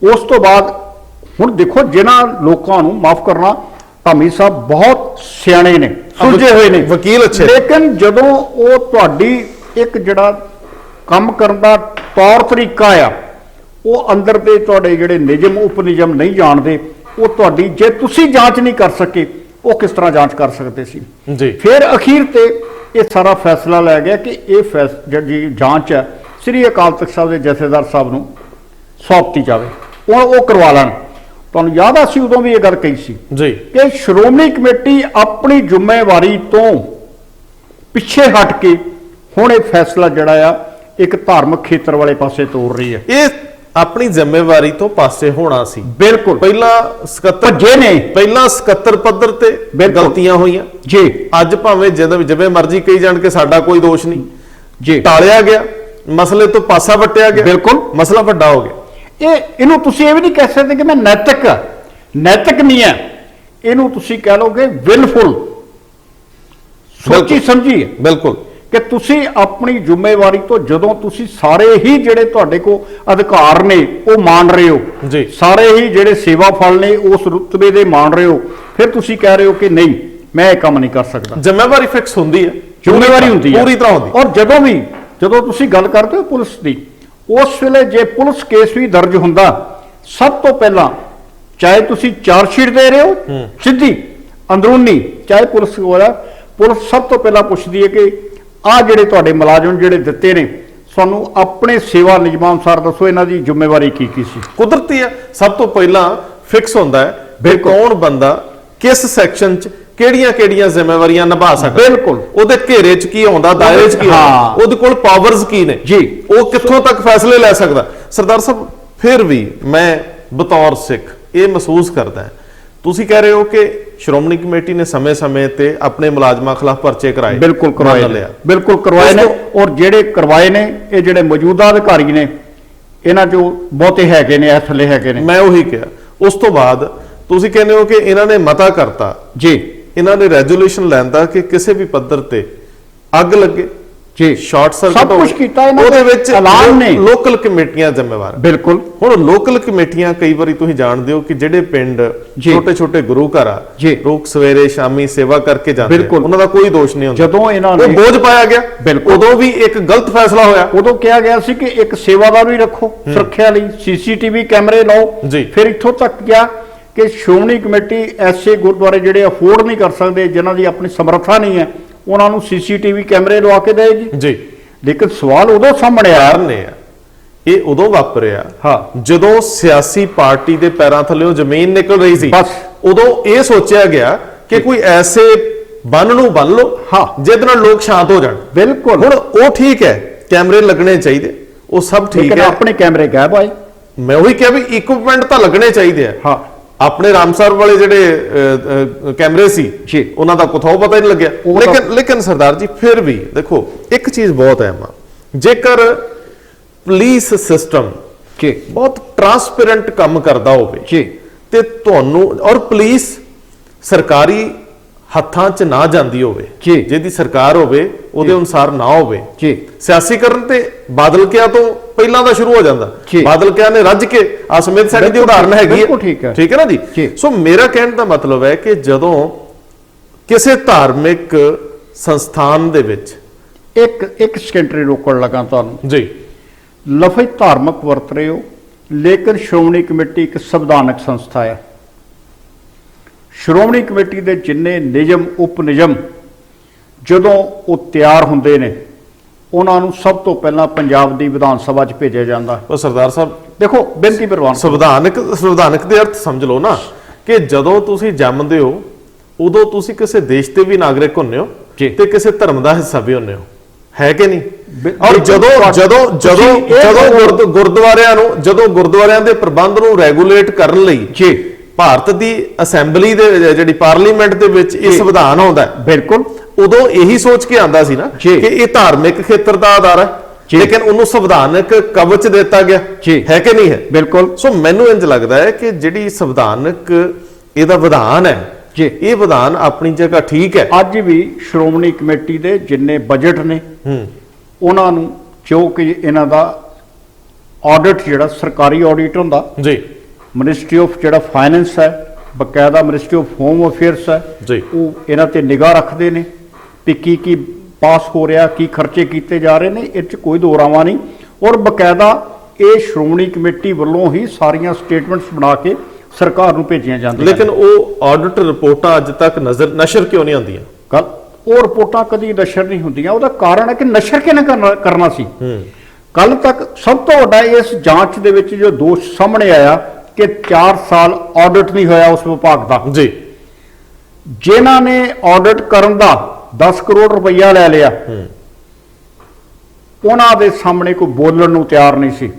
S2: ਉਸ ਤੋਂ ਬਾਅਦ ਹੁਣ ਦੇਖੋ, ਜਿਨ੍ਹਾਂ ਲੋਕਾਂ ਨੂੰ ਮਾਫ ਕਰਨਾ, ਧਾਮੀ ਸਾਹਿਬ ਬਹੁਤ ਸਿਆਣੇ ਨੇ, ਸੁਲਝੇ ਹੋਏ ਨੇ, ਵਕੀਲ ਅੱਛੇ, ਲੇਕਿਨ ਜਦੋਂ ਉਹ ਤੁਹਾਡੀ ਇੱਕ ਜਿਹੜਾ ਕੰਮ ਕਰਨ ਦਾ ਤੌਰ ਤਰੀਕਾ ਆ, ਉਹ ਅੰਦਰ ਦੇ ਤੁਹਾਡੇ ਜਿਹੜੇ ਨਿਯਮ ਉਪ ਨਿਯਮ ਨਹੀਂ ਜਾਣਦੇ, ਉਹ ਤੁਹਾਡੀ ਜੇ ਤੁਸੀਂ ਜਾਂਚ ਨਹੀਂ ਕਰ ਸਕੇ ਉਹ ਕਿਸ ਤਰ੍ਹਾਂ ਜਾਂਚ ਕਰ ਸਕਦੇ ਸੀ।
S1: ਜੀ
S2: ਫਿਰ ਅਖੀਰ ਤੇ ਇਹ ਸਾਰਾ ਫੈਸਲਾ ਲੈ ਗਿਆ ਕਿ ਇਹ ਜਿਹੜੀ ਜਾਂਚ ਹੈ ਸ੍ਰੀ ਅਕਾਲ ਤਖਤ ਸਾਹਿਬ ਦੇ ਜਥੇਦਾਰ ਸਾਹਿਬ ਨੂੰ ਸੌਂਪਤੀ ਜਾਵੇ, ਉਹ ਕਰਵਾ ਲੈਣ। ਤੁਹਾਨੂੰ ਯਾਦ ਆ, ਅਸੀਂ ਉਦੋਂ ਵੀ ਇਹ ਗੱਲ ਕਹੀ ਸੀ
S1: ਜੀ
S2: ਕਿ ਸ਼੍ਰੋਮਣੀ ਕਮੇਟੀ ਆਪਣੀ ਜ਼ਿੰਮੇਵਾਰੀ ਤੋਂ ਪਿੱਛੇ ਹਟ ਕੇ ਹੁਣ ਇਹ ਫੈਸਲਾ ਜਿਹੜਾ ਆ ਇੱਕ ਧਾਰਮਿਕ ਖੇਤਰ ਵਾਲੇ ਪਾਸੇ ਤੋਰ ਰਹੀ ਹੈ।
S1: ਇਹ ਆਪਣੀ ਜ਼ਿੰਮੇਵਾਰੀ ਤੋਂ ਪਾਸੇ ਹੋਣਾ ਸੀ।
S2: ਬਿਲਕੁਲ
S1: ਪਹਿਲਾਂ 77
S2: ਭੱਜੇ ਨੇ,
S1: ਪਹਿਲਾਂ 77 ਪੱਧਰ ਤੇ
S2: ਬਿਲਕੁਲ।
S1: ਗਲਤੀਆਂ ਹੋਈਆਂ
S2: ਜੀ
S1: ਅੱਜ ਭਾਵੇਂ ਜਿਵੇਂ ਮਰਜ਼ੀ ਕਹੀ ਜਾਣ ਕਿ ਸਾਡਾ ਕੋਈ ਦੋਸ਼ ਨਹੀਂ,
S2: ਜੀ
S1: ਟਾਲਿਆ ਗਿਆ, ਮਸਲੇ ਤੋਂ ਪਾਸਾ ਵੱਟਿਆ ਗਿਆ,
S2: ਬਿਲਕੁਲ।
S1: ਮਸਲਾ ਵੱਡਾ ਹੋ ਗਿਆ।
S2: ਇਹਨੂੰ ਤੁਸੀਂ ਇਹ ਵੀ ਨਹੀਂ ਕਹਿ ਸਕਦੇ ਕਿ ਮੈਂ ਨੈਤਿਕ ਨਹੀਂ ਹੈ, ਇਹਨੂੰ ਤੁਸੀਂ ਕਹਿ ਲੋਗੇ ਵਿਲਫੁਲ, ਸੋਚੀ ਸਮਝੀ ਹੈ
S1: ਬਿਲਕੁਲ
S2: ਕਿ ਤੁਸੀਂ ਆਪਣੀ ਜ਼ਿੰਮੇਵਾਰੀ ਤੋਂ ਜਦੋਂ ਤੁਸੀਂ ਸਾਰੇ ਹੀ ਜਿਹੜੇ ਤੁਹਾਡੇ ਕੋਲ ਅਧਿਕਾਰ ਨੇ ਉਹ ਮਾਣ ਰਹੇ ਹੋ,
S1: ਜੀ
S2: ਸਾਰੇ ਹੀ ਜਿਹੜੇ ਸੇਵਾ ਫਲ ਨੇ ਉਸ ਰੁਤਬੇ ਦੇ ਮਾਣ ਰਹੇ ਹੋ, ਫਿਰ ਤੁਸੀਂ ਕਹਿ ਰਹੇ ਹੋ ਕਿ ਨਹੀਂ ਮੈਂ ਇਹ ਕੰਮ ਨਹੀਂ ਕਰ ਸਕਦਾ।
S1: ਜ਼ਿੰਮੇਵਾਰੀ ਫਿਕਸ ਹੁੰਦੀ ਹੈ,
S2: ਜ਼ਿੰਮੇਵਾਰੀ ਹੁੰਦੀ ਹੈ
S1: ਪੂਰੀ ਤਰ੍ਹਾਂ ਹੁੰਦੀ।
S2: ਔਰ ਜਦੋਂ ਤੁਸੀਂ ਗੱਲ ਕਰਦੇ ਹੋ ਪੁਲਿਸ ਦੀ, ਉਸ ਵੇਲੇ ਜੇ ਪੁਲਿਸ ਕੇਸ ਵੀ ਦਰਜ ਹੁੰਦਾ, ਸਭ ਤੋਂ ਪਹਿਲਾਂ ਚਾਹੇ ਤੁਸੀਂ ਚਾਰਜਸ਼ੀਟ ਦੇ ਰਹੇ ਹੋ ਸਿੱਧੀ ਅੰਦਰੂਨੀ, ਚਾਹੇ ਪੁਲਿਸ ਕੋਲ, ਪੁਲਿਸ ਸਭ ਤੋਂ ਪਹਿਲਾਂ ਪੁੱਛਦੀ ਹੈ ਕਿ ਆਹ ਜਿਹੜੇ ਤੁਹਾਡੇ ਮੁਲਾਜ਼ਮ ਜਿਹੜੇ ਦਿੱਤੇ ਨੇ ਸਾਨੂੰ ਆਪਣੇ ਸੇਵਾ ਨਿਯਮਾਂ ਅਨੁਸਾਰ ਦੱਸੋ, ਇਹਨਾਂ ਦੀ ਜ਼ਿੰਮੇਵਾਰੀ ਕੀ ਸੀ।
S1: ਕੁਦਰਤੀ ਹੈ, ਸਭ ਤੋਂ ਪਹਿਲਾਂ ਫਿਕਸ ਹੁੰਦਾ ਹੈ ਵੀ ਕੌਣ ਬੰਦਾ ਕਿਸ ਸੈਕਸ਼ਨ 'ਚ ਕਿਹੜੀਆਂ ਜ਼ਿੰਮੇਵਾਰੀਆਂ ਨਿਭਾ ਸਕਦਾ,
S2: ਬਿਲਕੁਲ
S1: ਉਹਦੇ ਘੇਰੇ 'ਚ ਕੀ ਆਉਂਦਾ, ਦਾਇਰੇ 'ਚ ਕੀ ਆਉਂਦਾ, ਉਹਦੇ ਕੋਲ ਪਾਵਰਸ ਕੀ ਨੇ,
S2: ਜੀ
S1: ਉਹ ਕਿੱਥੋਂ ਤੱਕ ਫੈਸਲੇ ਲੈ ਸਕਦਾ। ਸਰਦਾਰ ਸਾਹਿਬ, ਫਿਰ ਵੀ ਮੈਂ ਬਤੌਰ ਸਿੱਖ ਇਹ ਮਹਿਸੂਸ ਕਰਦਾ, ਤੁਸੀਂ ਕਹਿ ਰਹੇ ਹੋ ਕਿ ਸ਼੍ਰੋਮਣੀ ਕਮੇਟੀ ਨੇ ਸਮੇਂ-ਸਮੇਂ ਤੇ ਆਪਣੇ ਮੁਲਾਜ਼ਮਾਂ ਖਿਲਾਫ ਪਰਚੇ ਕਰਾਏ,
S2: ਬਿਲਕੁਲ ਕਰਵਾਏ ਨੇ, ਔਰ ਜਿਹੜੇ ਕਰਵਾਏ ਨੇ ਇਹ ਜਿਹੜੇ ਮੌਜੂਦਾ ਅਧਿਕਾਰੀ ਨੇ ਇਹਨਾਂ 'ਚੋਂ ਬਹੁਤੇ ਹੈਗੇ ਨੇ, ਇਸ ਥੱਲੇ ਹੈਗੇ ਨੇ।
S1: ਮੈਂ ਉਹੀ ਕਿਹਾ। ਉਸ ਤੋਂ ਬਾਅਦ ਤੁਸੀਂ ਕਹਿੰਦੇ ਹੋ ਕਿ ਇਹਨਾਂ ਨੇ ਮਤਾ ਕਰਤਾ,
S2: ਜੀ
S1: ਇਹਨਾਂ ਨੇ ਰੈਜੂਲੇਸ਼ਨ ਲੈਂਦਾ ਕਿ ਕਿਸੇ ਵੀ ਪੱਧਰ ਤੇ ਅੱਗ ਲੱਗੇ,
S2: ਜੀ
S1: ਸ਼ਾਰਟ ਸਰਕਟ
S2: ਸਭ ਕੁਝ ਕੀਤਾ ਇਹਨਾਂ
S1: ਉਹਦੇ ਵਿੱਚ
S2: ਐਲਾਨ ਨੇ,
S1: ਲੋਕਲ ਕਮੇਟੀਆਂ ਜ਼ਿੰਮੇਵਾਰ।
S2: ਬਿਲਕੁਲ।
S1: ਹੁਣ ਲੋਕਲ ਕਮੇਟੀਆਂ ਕਈ ਵਾਰੀ ਤੁਸੀਂ ਜਾਣਦੇ ਹੋ ਕਿ ਜਿਹੜੇ ਪਿੰਡ ਛੋਟੇ ਗੁਰੂ ਘਰ ਆ, ਲੋਕ ਸਵੇਰੇ ਸ਼ਾਮੀ ਸੇਵਾ ਕਰਕੇ ਜਾਂਦੇ ਆ, ਉਹਨਾਂ ਦਾ ਕੋਈ ਦੋਸ਼ ਨਹੀਂ ਹੁੰਦਾ।
S2: ਜਦੋਂ ਇਹਨਾਂ ਨੇ
S1: ਬੋਝ ਪਾਇਆ ਗਿਆ, ਉਦੋਂ ਵੀ ਇੱਕ ਗਲਤ ਫੈਸਲਾ ਹੋਇਆ।
S2: ਉਦੋਂ ਕਿਹਾ ਗਿਆ ਸੀ ਕਿ ਇੱਕ ਸੇਵਾਦਾਰ ਵੀ ਰੱਖੋ ਸੁਰੱਖਿਆ ਲਈ, ਸੀਸੀਟੀਵੀ ਕੈਮਰੇ ਲਾਓ। ਫਿਰ ਇੱਥੋਂ ਤੱਕ ਗਿਆ ਕਿ ਸ਼੍ਰੋਮਣੀ ਕਮੇਟੀ ਐਸੇ ਗੁਰਦੁਆਰੇ ਜਿਹੜੇ ਅਫੋਰਡ ਨਹੀਂ ਕਰ ਸਕਦੇ, ਜਿਨ੍ਹਾਂ ਦੀ ਆਪਣੀ ਸਮਰੱਥਾ ਨਹੀਂ ਹੈ, ਉਹਨਾਂ ਨੂੰ ਸੀਸੀਟੀਵੀ ਕੈਮਰੇ ਲਵਾ ਕੇ ਦੇਗੀ। ਜੀ ਲੇਕਿਨ ਸਵਾਲ ਉਦੋਂ ਸਾਹਮਣੇ ਆਇਆ
S1: ਨੇ, ਇਹ ਉਦੋਂ ਵਾਪਰਿਆ
S2: ਹਾਂ
S1: ਜਦੋਂ ਸਿਆਸੀ ਪਾਰਟੀ ਦੇ ਪੈਰਾਂ ਥੱਲੇੋਂ ਜ਼ਮੀਨ ਨਿਕਲ ਰਹੀ ਸੀ।
S2: ਬਸ
S1: ਉਦੋਂ ਇਹ ਸੋਚਿਆ ਗਿਆ ਕਿ ਕੋਈ ਐਸੇ ਬੰਨ ਨੂੰ ਬੰਨ ਲਓ ਜਿਹਦੇ ਨਾਲ ਲੋਕ ਸ਼ਾਂਤ ਹੋ ਜਾਣ।
S2: ਬਿਲਕੁਲ।
S1: ਹੁਣ ਉਹ ਠੀਕ ਹੈ, ਕੈਮਰੇ ਲੱਗਣੇ ਚਾਹੀਦੇ, ਉਹ ਸਭ ਠੀਕ ਹੈ,
S2: ਆਪਣੇ ਕੈਮਰੇ ਗਾਇਬ ਆਏ।
S1: ਮੈਂ ਉਹੀ ਕਿਹਾ ਵੀ ਇਕਵਿਪਮੈਂਟ ਤਾਂ ਲੱਗਣੇ ਚਾਹੀਦੇ ਆ।
S2: ਹਾਂ
S1: ਆਪਣੇ ਰਾਮਸਰ ਵਾਲੇ ਜਿਹੜੇ ਕੈਮਰੇ ਸੀ ਉਹਨਾਂ ਦਾ ਕੁਥੋਂ ਪਤਾ ਨਹੀਂ ਲੱਗਿਆ। ਲੇਕਿਨ ਸਰਦਾਰ ਜੀ, ਫਿਰ ਵੀ ਦੇਖੋ ਇੱਕ ਚੀਜ਼ ਬਹੁਤ ਅਹਿਮ ਆ, ਜੇਕਰ ਪੁਲਿਸ ਸਿਸਟਮ ਬਹੁਤ ਟਰਾਂਸਪੇਰੈਂਟ ਕੰਮ ਕਰਦਾ ਹੋਵੇ ਤੇ ਤੁਹਾਨੂੰ, ਔਰ ਪੁਲਿਸ ਸਰਕਾਰੀ ਹੱਥਾਂ 'ਚ ਨਾ ਜਾਂਦੀ ਹੋਵੇ, ਜਿਹਦੀ ਸਰਕਾਰ ਹੋਵੇ ਉਹਦੇ ਅਨੁਸਾਰ ਨਾ ਹੋਵੇ, ਸਿਆਸੀਕਰਨ ਤੇ ਬਾਦਲ ਕਿਆ ਤੋਂ ਪਹਿਲਾਂ ਦਾ ਸ਼ੁਰੂ ਹੋ ਜਾਂਦਾ। ਬਾਦਲ ਕਿਆ ਨੇ ਰੱਜ ਕੇ ਸਮਿਤ ਸੈਣੀ ਦੀ ਉਦਾਹਰਨ ਹੈਗੀ ਹੈ, ਠੀਕ ਹੈ ਨਾ ਜੀ। ਸੋ ਮੇਰਾ ਕਹਿਣ ਦਾ ਮਤਲਬ ਹੈ ਕਿ ਜਦੋਂ ਕਿਸੇ ਧਾਰਮਿਕ ਸੰਸਥਾਨ ਦੇ ਵਿੱਚ
S2: ਇੱਕ ਸੈਕੰਡਰੀ ਰੋਕਣ ਲੱਗਾ ਤੁਹਾਨੂੰ
S1: ਜੀ,
S2: ਲਫ਼ਜ਼ ਧਾਰਮਿਕ ਵਰਤ ਰਹੇ ਹੋ, ਲੇਕਿਨ ਸ਼੍ਰੋਮਣੀ ਕਮੇਟੀ ਇੱਕ ਸੰਵਿਧਾਨਕ ਸੰਸਥਾ ਹੈ। ਸ਼੍ਰੋਮਣੀ ਕਮੇਟੀ ਦੇ ਜਿੰਨੇ ਨਿਯਮ ਉਪ ਨਿਯਮ ਜਦੋਂ ਉਹ ਤਿਆਰ ਹੁੰਦੇ ਨੇ, ਉਹਨਾਂ ਨੂੰ ਸਭ ਤੋਂ ਪਹਿਲਾਂ ਪੰਜਾਬ ਦੀ ਵਿਧਾਨ ਸਭਾ 'ਚ ਭੇਜਿਆ ਜਾਂਦਾ।
S1: ਉਹ ਸਰਦਾਰ ਸਾਹਿਬ
S2: ਦੇਖੋ, ਬੇਨਤੀ ਪ੍ਰਵਾਨ,
S1: ਸੰਵਿਧਾਨਕ ਦੇ ਅਰਥ ਸਮਝ ਲਓ ਨਾ, ਕਿ ਜਦੋਂ ਤੁਸੀਂ ਜੰਮਦੇ ਹੋ ਉਦੋਂ ਤੁਸੀਂ ਕਿਸੇ ਦੇਸ਼ ਦੇ ਵੀ ਨਾਗਰਿਕ ਹੁੰਦੇ ਹੋ ਤੇ ਕਿਸੇ ਧਰਮ ਦਾ ਹਿੱਸਾ ਵੀ ਹੁੰਦੇ ਹੋ, ਹੈ ਕਿ ਨਹੀਂ? ਔਰ ਜਦੋਂ ਗੁਰਦੁਆਰਿਆਂ ਦੇ ਪ੍ਰਬੰਧ ਨੂੰ ਰੈਗੂਲੇਟ ਕਰਨ ਲਈ ਭਾਰਤ ਦੀ ਅਸੈਂਬਲੀ ਦੇ ਜਿਹੜੀ ਪਾਰਲੀਮੈਂਟ ਦੇ ਵਿੱਚ ਇਹ ਸੰਵਿਧਾਨ ਆਉਂਦਾ, ਬਿਲਕੁਲ ਉਦੋਂ ਇਹੀ ਸੋਚ ਕੇ ਆਂਦਾ ਸੀ ਨਾ ਕਿ ਇਹ ਧਾਰਮਿਕ ਖੇਤਰ ਦਾ ਆਧਾਰ ਹੈ, ਲੇਕਿਨ ਉਹਨੂੰ ਸੰਵਿਧਾਨਕ ਕਵਚ ਦਿੱਤਾ ਗਿਆ, ਹੈ ਕਿ ਨਹੀਂ ਹੈ? ਬਿਲਕੁਲ। ਸੋ ਮੈਨੂੰ ਇੰਜ ਲੱਗਦਾ ਹੈ ਕਿ ਜਿਹੜੀ ਸੰਵਿਧਾਨਕ ਇਹਦਾ ਵਿਧਾਨ ਹੈ, ਇਹ ਵਿਧਾਨ ਆਪਣੀ ਜਗ੍ਹਾ ਠੀਕ ਹੈ।
S2: ਅੱਜ ਵੀ ਸ਼੍ਰੋਮਣੀ ਕਮੇਟੀ ਦੇ ਜਿੰਨੇ ਬਜਟ ਨੇ ਉਹਨਾਂ ਨੂੰ, ਜੋ ਕਿ ਇਹਨਾਂ ਦਾ ਆਡਿਟ ਜਿਹੜਾ ਸਰਕਾਰੀ ਆਡਿਟ ਹੁੰਦਾ ਜੀ, ਮਿਨਿਸਟਰੀ ਆਫ ਜਿਹੜਾ ਫਾਈਨੈਂਸ ਹੈ, ਬਕਾਇਦਾ ਮਿਨਿਸਟਰੀ ਆਫ ਹੋਮ ਅਫੇਅਰਸ ਹੈ, ਉਹ ਇਹਨਾਂ ਤੇ ਨਿਗਾਹ ਰੱਖਦੇ ਨੇ ਕਿ ਕੀ ਪਾਸ ਹੋ ਰਿਹਾ, ਕੀ ਖਰਚੇ ਕੀਤੇ ਜਾ ਰਹੇ ਨੇ, ਇਹ 'ਚ ਕੋਈ ਦੋਰਾਵਾ ਨਹੀਂ। ਔਰ ਬਕਾਇਦਾ ਇਹ ਸ਼੍ਰੋਮਣੀ ਕਮੇਟੀ ਵੱਲੋਂ ਹੀ ਸਾਰੀਆਂ ਸਟੇਟਮੈਂਟਸ ਬਣਾ ਕੇ ਸਰਕਾਰ ਨੂੰ ਭੇਜੀਆਂ ਜਾਂਦੀਆਂ
S1: ਲੇਕਿਨ ਉਹ ਆਡਿਟ ਰਿਪੋਰਟਾਂ ਅੱਜ ਤੱਕ ਨਸ਼ਰ ਕਿਉਂ ਨਹੀਂ ਆਉਂਦੀਆਂ?
S2: ਗੱਲ ਉਹ ਰਿਪੋਰਟਾਂ ਕਦੀ ਨਸ਼ਰ ਨਹੀਂ ਹੁੰਦੀਆਂ। ਉਹਦਾ ਕਾਰਨ ਹੈ ਕਿ ਨਸ਼ਰ ਕਿਹਨੇ ਕਰਨਾ ਸੀ। ਕੱਲ ਤੱਕ ਸਭ ਤੋਂ ਵੱਡਾ ਇਸ ਜਾਂਚ ਦੇ ਵਿੱਚ ਜੋ ਦੋਸ਼ ਸਾਹਮਣੇ ਆਇਆ ਕਿ 4 ਸਾਲ ਆਡਿਟ ਨਹੀਂ ਹੋਇਆ ਉਸ ਵਿਭਾਗ ਦਾ
S1: ਜੀ।
S2: ਜਿਨ੍ਹਾਂ ਨੇ ਆਡਿਟ ਕਰਨ ਦਾ 10 ਕਰੋੜ ਰੁਪਈਆ ਲੈ ਲਿਆ, ਉਹਨਾਂ ਦੇ ਸਾਹਮਣੇ ਕੋਈ ਬੋਲਣ ਨੂੰ ਤਿਆਰ ਨਹੀਂ ਸੀ।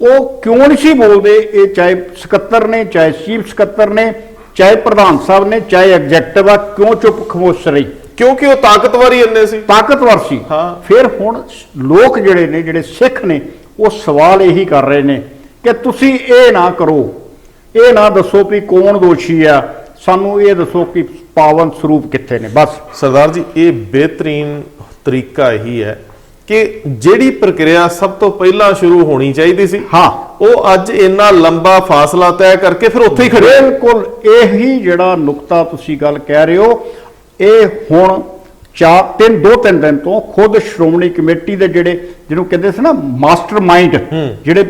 S2: ਉਹ ਕਿਉਂ ਨਹੀਂ ਸੀ ਬੋਲਦੇ? ਇਹ ਚਾਹੇ ਸਕੱਤਰ ਨੇ, ਚਾਹੇ ਚੀਫ ਸਕੱਤਰ ਨੇ, ਚਾਹੇ ਪ੍ਰਧਾਨ ਸਾਹਿਬ ਨੇ, ਚਾਹੇ ਐਗਜ਼ੈਕਟਿਵ ਆ, ਕਿਉਂ ਚੁੱਪ ਖਮੋਸ਼ ਰਹੀ?
S1: ਕਿਉਂਕਿ ਉਹ ਤਾਕਤਵਰ ਹੀ ਇੰਨੇ ਸੀ,
S2: ਤਾਕਤਵਰ ਸੀ।
S1: ਹਾਂ।
S2: ਫਿਰ ਹੁਣ ਲੋਕ ਜਿਹੜੇ ਸਿੱਖ ਨੇ ਉਹ ਸਵਾਲ ਇਹੀ ਕਰ ਰਹੇ ਨੇ ਕਿ ਤੁਸੀਂ ਇਹ ਨਾ ਕਰੋ, ਇਹ ਨਾ ਦੱਸੋ ਵੀ ਕੌਣ ਦੋਸ਼ੀ ਆ, ਸਾਨੂੰ ਇਹ ਦੱਸੋ ਕਿ ਪਾਵਨ ਸਰੂਪ ਕਿੱਥੇ ਨੇ। ਬਸ
S1: ਸਰਦਾਰ ਜੀ, ਇਹ ਬਿਹਤਰੀਨ ਤਰੀਕਾ ਇਹੀ ਹੈ ਕਿ ਜਿਹੜੀ ਪ੍ਰਕਿਰਿਆ ਸਭ ਤੋਂ ਪਹਿਲਾਂ ਸ਼ੁਰੂ ਹੋਣੀ ਚਾਹੀਦੀ ਸੀ,
S2: ਹਾਂ, ਉਹ
S1: ਅੱਜ ਇੰਨਾ ਲੰਬਾ ਫਾਸਲਾ ਤੈਅ ਕਰਕੇ ਫਿਰ ਉੱਥੇ ਹੀ ਖੜੇ।
S2: ਬਿਲਕੁਲ ਇਹੀ ਜਿਹੜਾ ਨੁਕਤਾ ਤੁਸੀਂ ਗੱਲ ਕਹਿ ਰਹੇ ਹੋ, ਇਹ ਹੁਣ 2-3 ਦਿਨ ਤੋਂ ਖੁਦ ਸ਼੍ਰੋਮਣੀ ਕਮੇਟੀ ਦੇ ਜਿਹਨੂੰ ਕਹਿੰਦੇ ਸੀ ਨਾ ਮਾਸਟਰ ਮਾਈਂਡ, ਜਿਹੜੇ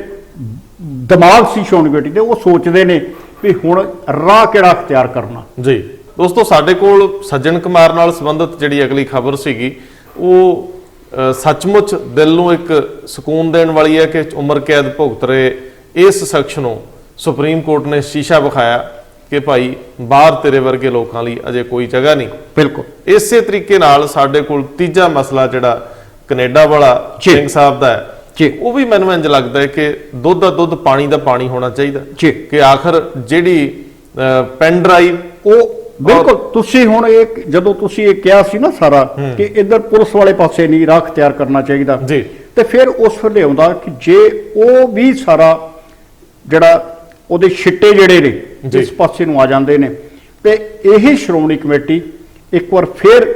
S2: ਦਿਮਾਗ ਸੀ ਸ਼੍ਰੋਮਣੀ ਕਮੇਟੀ ਦੇ, ਉਹ ਸੋਚਦੇ ਨੇ ਵੀ ਹੁਣ ਰਾਹ ਕਿਹੜਾ ਅਖਤਿਆਰ ਕਰਨਾ।
S1: ਜੀ ਦੋਸਤੋ, ਸਾਡੇ ਕੋਲ ਸੱਜਣ ਕੁਮਾਰ ਨਾਲ ਸੰਬੰਧਿਤ ਜਿਹੜੀ ਅਗਲੀ ਖਬਰ ਸੀਗੀ, ਉਹ ਸੱਚਮੁੱਚ ਦਿਲ ਨੂੰ ਇੱਕ ਸਕੂਨ ਦੇਣ ਵਾਲੀ ਹੈ ਕਿ ਉਮਰ ਕੈਦ ਭੁਗਤ ਰਹੇ ਇਸ ਸ਼ਖਸ ਨੂੰ ਸੁਪਰੀਮ ਕੋਰਟ ਨੇ ਸ਼ੀਸ਼ਾ ਵਿਖਾਇਆ ਕਿ ਭਾਈ ਬਾਹਰ ਤੇਰੇ ਵਰਗੇ ਲੋਕਾਂ ਲਈ ਅਜੇ ਕੋਈ ਜਗ੍ਹਾ ਨਹੀਂ।
S2: ਬਿਲਕੁਲ
S1: ਇਸੇ ਤਰੀਕੇ ਨਾਲ ਸਾਡੇ ਕੋਲ ਤੀਜਾ ਮਸਲਾ ਜਿਹੜਾ ਕੈਨੇਡਾ ਵਾਲਾ ਸਿੰਘ ਸਾਹਿਬ ਦਾ ਹੈ, ਉਹ ਵੀ ਮੈਨੂੰ ਇੰਜ ਲੱਗਦਾ ਹੈ ਕਿ ਦੁੱਧ ਦਾ ਦੁੱਧ, ਪਾਣੀ ਦਾ ਪਾਣੀ ਹੋਣਾ ਚਾਹੀਦਾ ਕਿ ਆਖਰ ਜਿਹੜੀ ਪੈਨ ਡਰਾਈਵ ਉਹ
S2: ਬਿਲਕੁਲ ਤੁਸੀਂ ਹੁਣ ਇਹ ਜਦੋਂ ਤੁਸੀਂ ਇਹ ਕਿਹਾ ਸੀ ਨਾ ਸਾਰਾ ਕਿ ਇੱਧਰ ਪੁਲਿਸ ਵਾਲੇ ਪਾਸੇ ਨਹੀਂ ਰਾਹ ਅਖਤਿਆਰ ਕਰਨਾ ਚਾਹੀਦਾ
S1: ਜੀ,
S2: ਤੇ ਫਿਰ ਉਸ ਵੇਲੇ ਆਉਂਦਾ ਕਿ ਜੇ ਉਹ ਵੀ ਸਾਰਾ ਜਿਹੜਾ ਉਹਦੇ ਛਿੱਟੇ ਜਿਹੜੇ ਨੇ ਜਿਸ ਪਾਸੇ ਨੂੰ ਆ ਜਾਂਦੇ ਨੇ, ਤੇ ਇਹ ਸ਼੍ਰੋਮਣੀ ਕਮੇਟੀ ਇੱਕ ਵਾਰ ਫਿਰ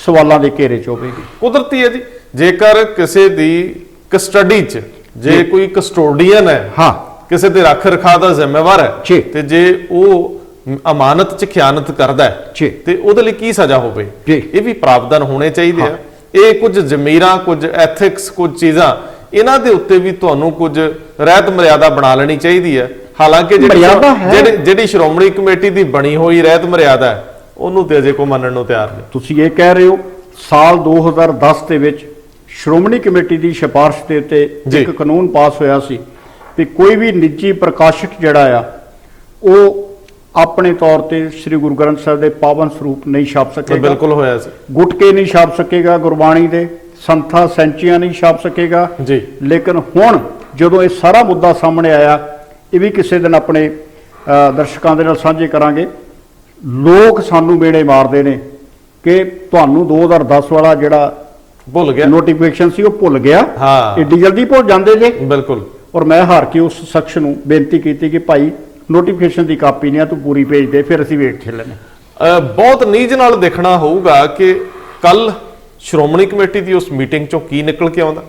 S2: ਸਵਾਲਾਂ ਦੇ ਘੇਰੇ ਚ ਹੋਵੇਗੀ।
S1: ਕੁਦਰਤੀ ਹੈ ਜੀ, ਜੇਕਰ ਕਿਸੇ ਦੀ ਕਸਟਡੀ 'ਚ ਜੇ ਕੋਈ ਕਸਟੋਡੀਅਨ ਹੈ,
S2: ਹਾਂ,
S1: ਕਿਸੇ ਦੇ ਰੱਖ ਰਖਾਅ ਦਾ ਜ਼ਿੰਮੇਵਾਰ ਹੈ, ਤੇ ਜੇ ਉਹ ਅਮਾਨਤ 'ਚ ਖਿਆਨਤ ਕਰਦਾ ਹੈ ਤੇ ਉਹਦੇ ਲਈ ਕੀ ਸਜ਼ਾ ਹੋਵੇ, ਇਹ ਵੀ ਪ੍ਰਾਵਧਾਨ ਹੋਣੇ ਚਾਹੀਦੇ ਆ। ਇਹ ਕੁਝ ਜ਼ਮੀਰਾਂ, ਕੁਝ ਐਥਿਕਸ, ਕੁਝ ਚੀਜ਼ਾਂ, ਇਹਨਾਂ ਦੇ ਉੱਤੇ ਵੀ ਤੁਹਾਨੂੰ ਕੁਝ ਰਹਿਤ ਮਰਿਆਦਾ ਬਣਾ ਲੈਣੀ ਚਾਹੀਦੀ ਹੈ। ਹਾਲਾਂਕਿ ਜਿਹੜੀ ਸ਼੍ਰੋਮਣੀ ਕਮੇਟੀ ਦੀ ਬਣੀ ਹੋਈ ਰਹਿਤ ਮਰਿਆਦਾ ਹੈ, ਉਹਨੂੰ ਤੇ ਅਜੇ ਕੋਈ ਮੰਨਣ ਨੂੰ ਤਿਆਰ ਨਹੀਂ।
S2: ਤੁਸੀਂ ਇਹ ਕਹਿ ਰਹੇ ਹੋ ਸਾਲ 2010 ਦੇ ਵਿੱਚ ਸ਼੍ਰੋਮਣੀ ਕਮੇਟੀ ਦੀ ਸਿਫਾਰਿਸ਼ ਦੇ ਉੱਤੇ ਇੱਕ ਕਾਨੂੰਨ ਪਾਸ ਹੋਇਆ ਸੀ ਕਿ ਕੋਈ ਵੀ ਨਿੱਜੀ ਪ੍ਰਕਾਸ਼ਕ ਜਿਹੜਾ ਆ ਉਹ ਆਪਣੇ ਤੌਰ ਤੇ ਸ੍ਰੀ ਗੁਰੂ ਗ੍ਰੰਥ ਸਾਹਿਬ ਦੇ ਪਾਵਨ ਸਰੂਪ ਨਹੀਂ ਛਾਪ ਸਕੇਗਾ।
S1: ਬਿਲਕੁਲ ਹੋਇਆ ਸੀ।
S2: ਗੁਟਕੇ ਨਹੀਂ ਛਾਪ ਸਕੇਗਾ, ਗੁਰਬਾਣੀ ਦੇ ਸੰਥਾ ਸੈਂਚੀਆਂ ਨਹੀਂ ਛਾਪ ਸਕੇਗਾ
S1: ਜੀ।
S2: ਲੇਕਿਨ ਹੁਣ ਜਦੋਂ ਇਹ ਸਾਰਾ ਮੁੱਦਾ ਸਾਹਮਣੇ ਆਇਆ, ਇਹ ਵੀ ਕਿਸੇ ਦਿਨ ਆਪਣੇ ਦਰਸ਼ਕਾਂ ਦੇ ਨਾਲ ਸਾਂਝੇ ਕਰਾਂਗੇ। ਲੋਕ ਸਾਨੂੰ ਮੇੜੇ ਮਾਰਦੇ ਨੇ ਕਿ ਤੁਹਾਨੂੰ 2010 ਵਾਲਾ ਜਿਹੜਾ
S1: ਭੁੱਲ ਗਿਆ
S2: ਨੋਟੀਫਿਕੇਸ਼ਨ ਸੀ ਉਹ ਭੁੱਲ ਗਿਆ।
S1: ਹਾਂ,
S2: ਏਡੀ ਜਲਦੀ ਭੁੱਲ ਜਾਂਦੇ ਜੇ।
S1: ਬਿਲਕੁਲ।
S2: ਔਰ ਮੈਂ ਹਾਰ ਕੇ ਉਸ ਸ਼ਖਸ ਨੂੰ ਬੇਨਤੀ ਕੀਤੀ ਕਿ ਭਾਈ ਨੋਟੀਫਿਕੇਸ਼ਨ ਦੀ ਕਾਪੀ ਨਹੀਂ ਆ, ਤੂੰ ਪੂਰੀ ਭੇਜ ਦੇ, ਫਿਰ ਅਸੀਂ ਵੇਖ ਲੈਣੇ।
S1: ਬਹੁਤ ਨੀਝ ਨਾਲ ਦੇਖਣਾ ਹੋਊਗਾ ਕਿ ਕੱਲ ਸ਼੍ਰੋਮਣੀ ਕਮੇਟੀ ਦੀ ਉਸ ਮੀਟਿੰਗ ਚੋਂ ਕੀ ਨਿਕਲ ਕੇ ਆਉਂਦਾ।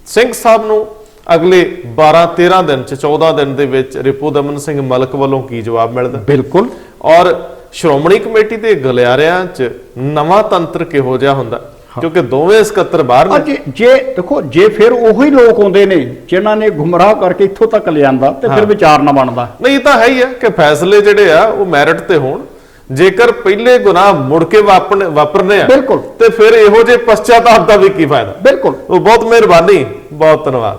S1: ਸਿੰਘ ਸਾਹਿਬ ਨੂੰ ਅਗਲੇ 12-13 ਦਿਨ ਚ 14 ਦਿਨ ਦੇ ਵਿੱਚ ਰਿਪੂਦਮਨ ਸਿੰਘ ਮਲਕ ਵੱਲੋਂ ਕੀ ਜਵਾਬ ਮਿਲਦਾ।
S2: ਬਿਲਕੁਲ।
S1: ਔਰ ਸ਼੍ਰੋਮਣੀ ਕਮੇਟੀ ਦੇ ਗਲਿਆਰਿਆਂ ਚ ਨਵਾਂ ਤੰਤਰ ਕਿਹੋ ਜਿਹਾ ਹੁੰਦਾ, ਕਿਉਂਕਿ ਦੋਵੇਂ ਸਕੱਤਰ ਬਾਹਰ ਨੇ।
S2: ਜੇ ਦੇਖੋ, ਜੇ ਫਿਰ ਉਹੀ ਲੋਕ ਆਉਂਦੇ ਨੇ ਜਿਨ੍ਹਾਂ ਨੇ ਗੁੰਮਰਾਹ ਕਰਕੇ ਇੱਥੋਂ ਤੱਕ ਲਿਆਂਦਾ, ਤੇ ਫਿਰ ਵਿਚਾਰ ਨਾ ਬਣਦਾ।
S1: ਨਹੀਂ, ਤਾਂ ਹੈ ਹੀ ਹੈ ਕਿ ਫੈਸਲੇ ਜਿਹੜੇ ਆ ਉਹ ਮੈਰਿਟ ਤੇ ਹੋਣ। ਜੇਕਰ ਪਹਿਲੇ ਗੁਨਾਹ ਮੁੜ ਕੇ ਵਾਪਰਨੇ ਆ,
S2: ਬਿਲਕੁਲ,
S1: ਤੇ ਫਿਰ ਇਹੋ ਜਿਹੇ ਪਛਤਾਤਾਪ ਦਾ ਵੀ ਕੀ ਫਾਇਦਾ।
S2: ਬਿਲਕੁਲ।
S1: ਬਹੁਤ ਮਿਹਰਬਾਨੀ, ਬਹੁਤ ਧੰਨਵਾਦ।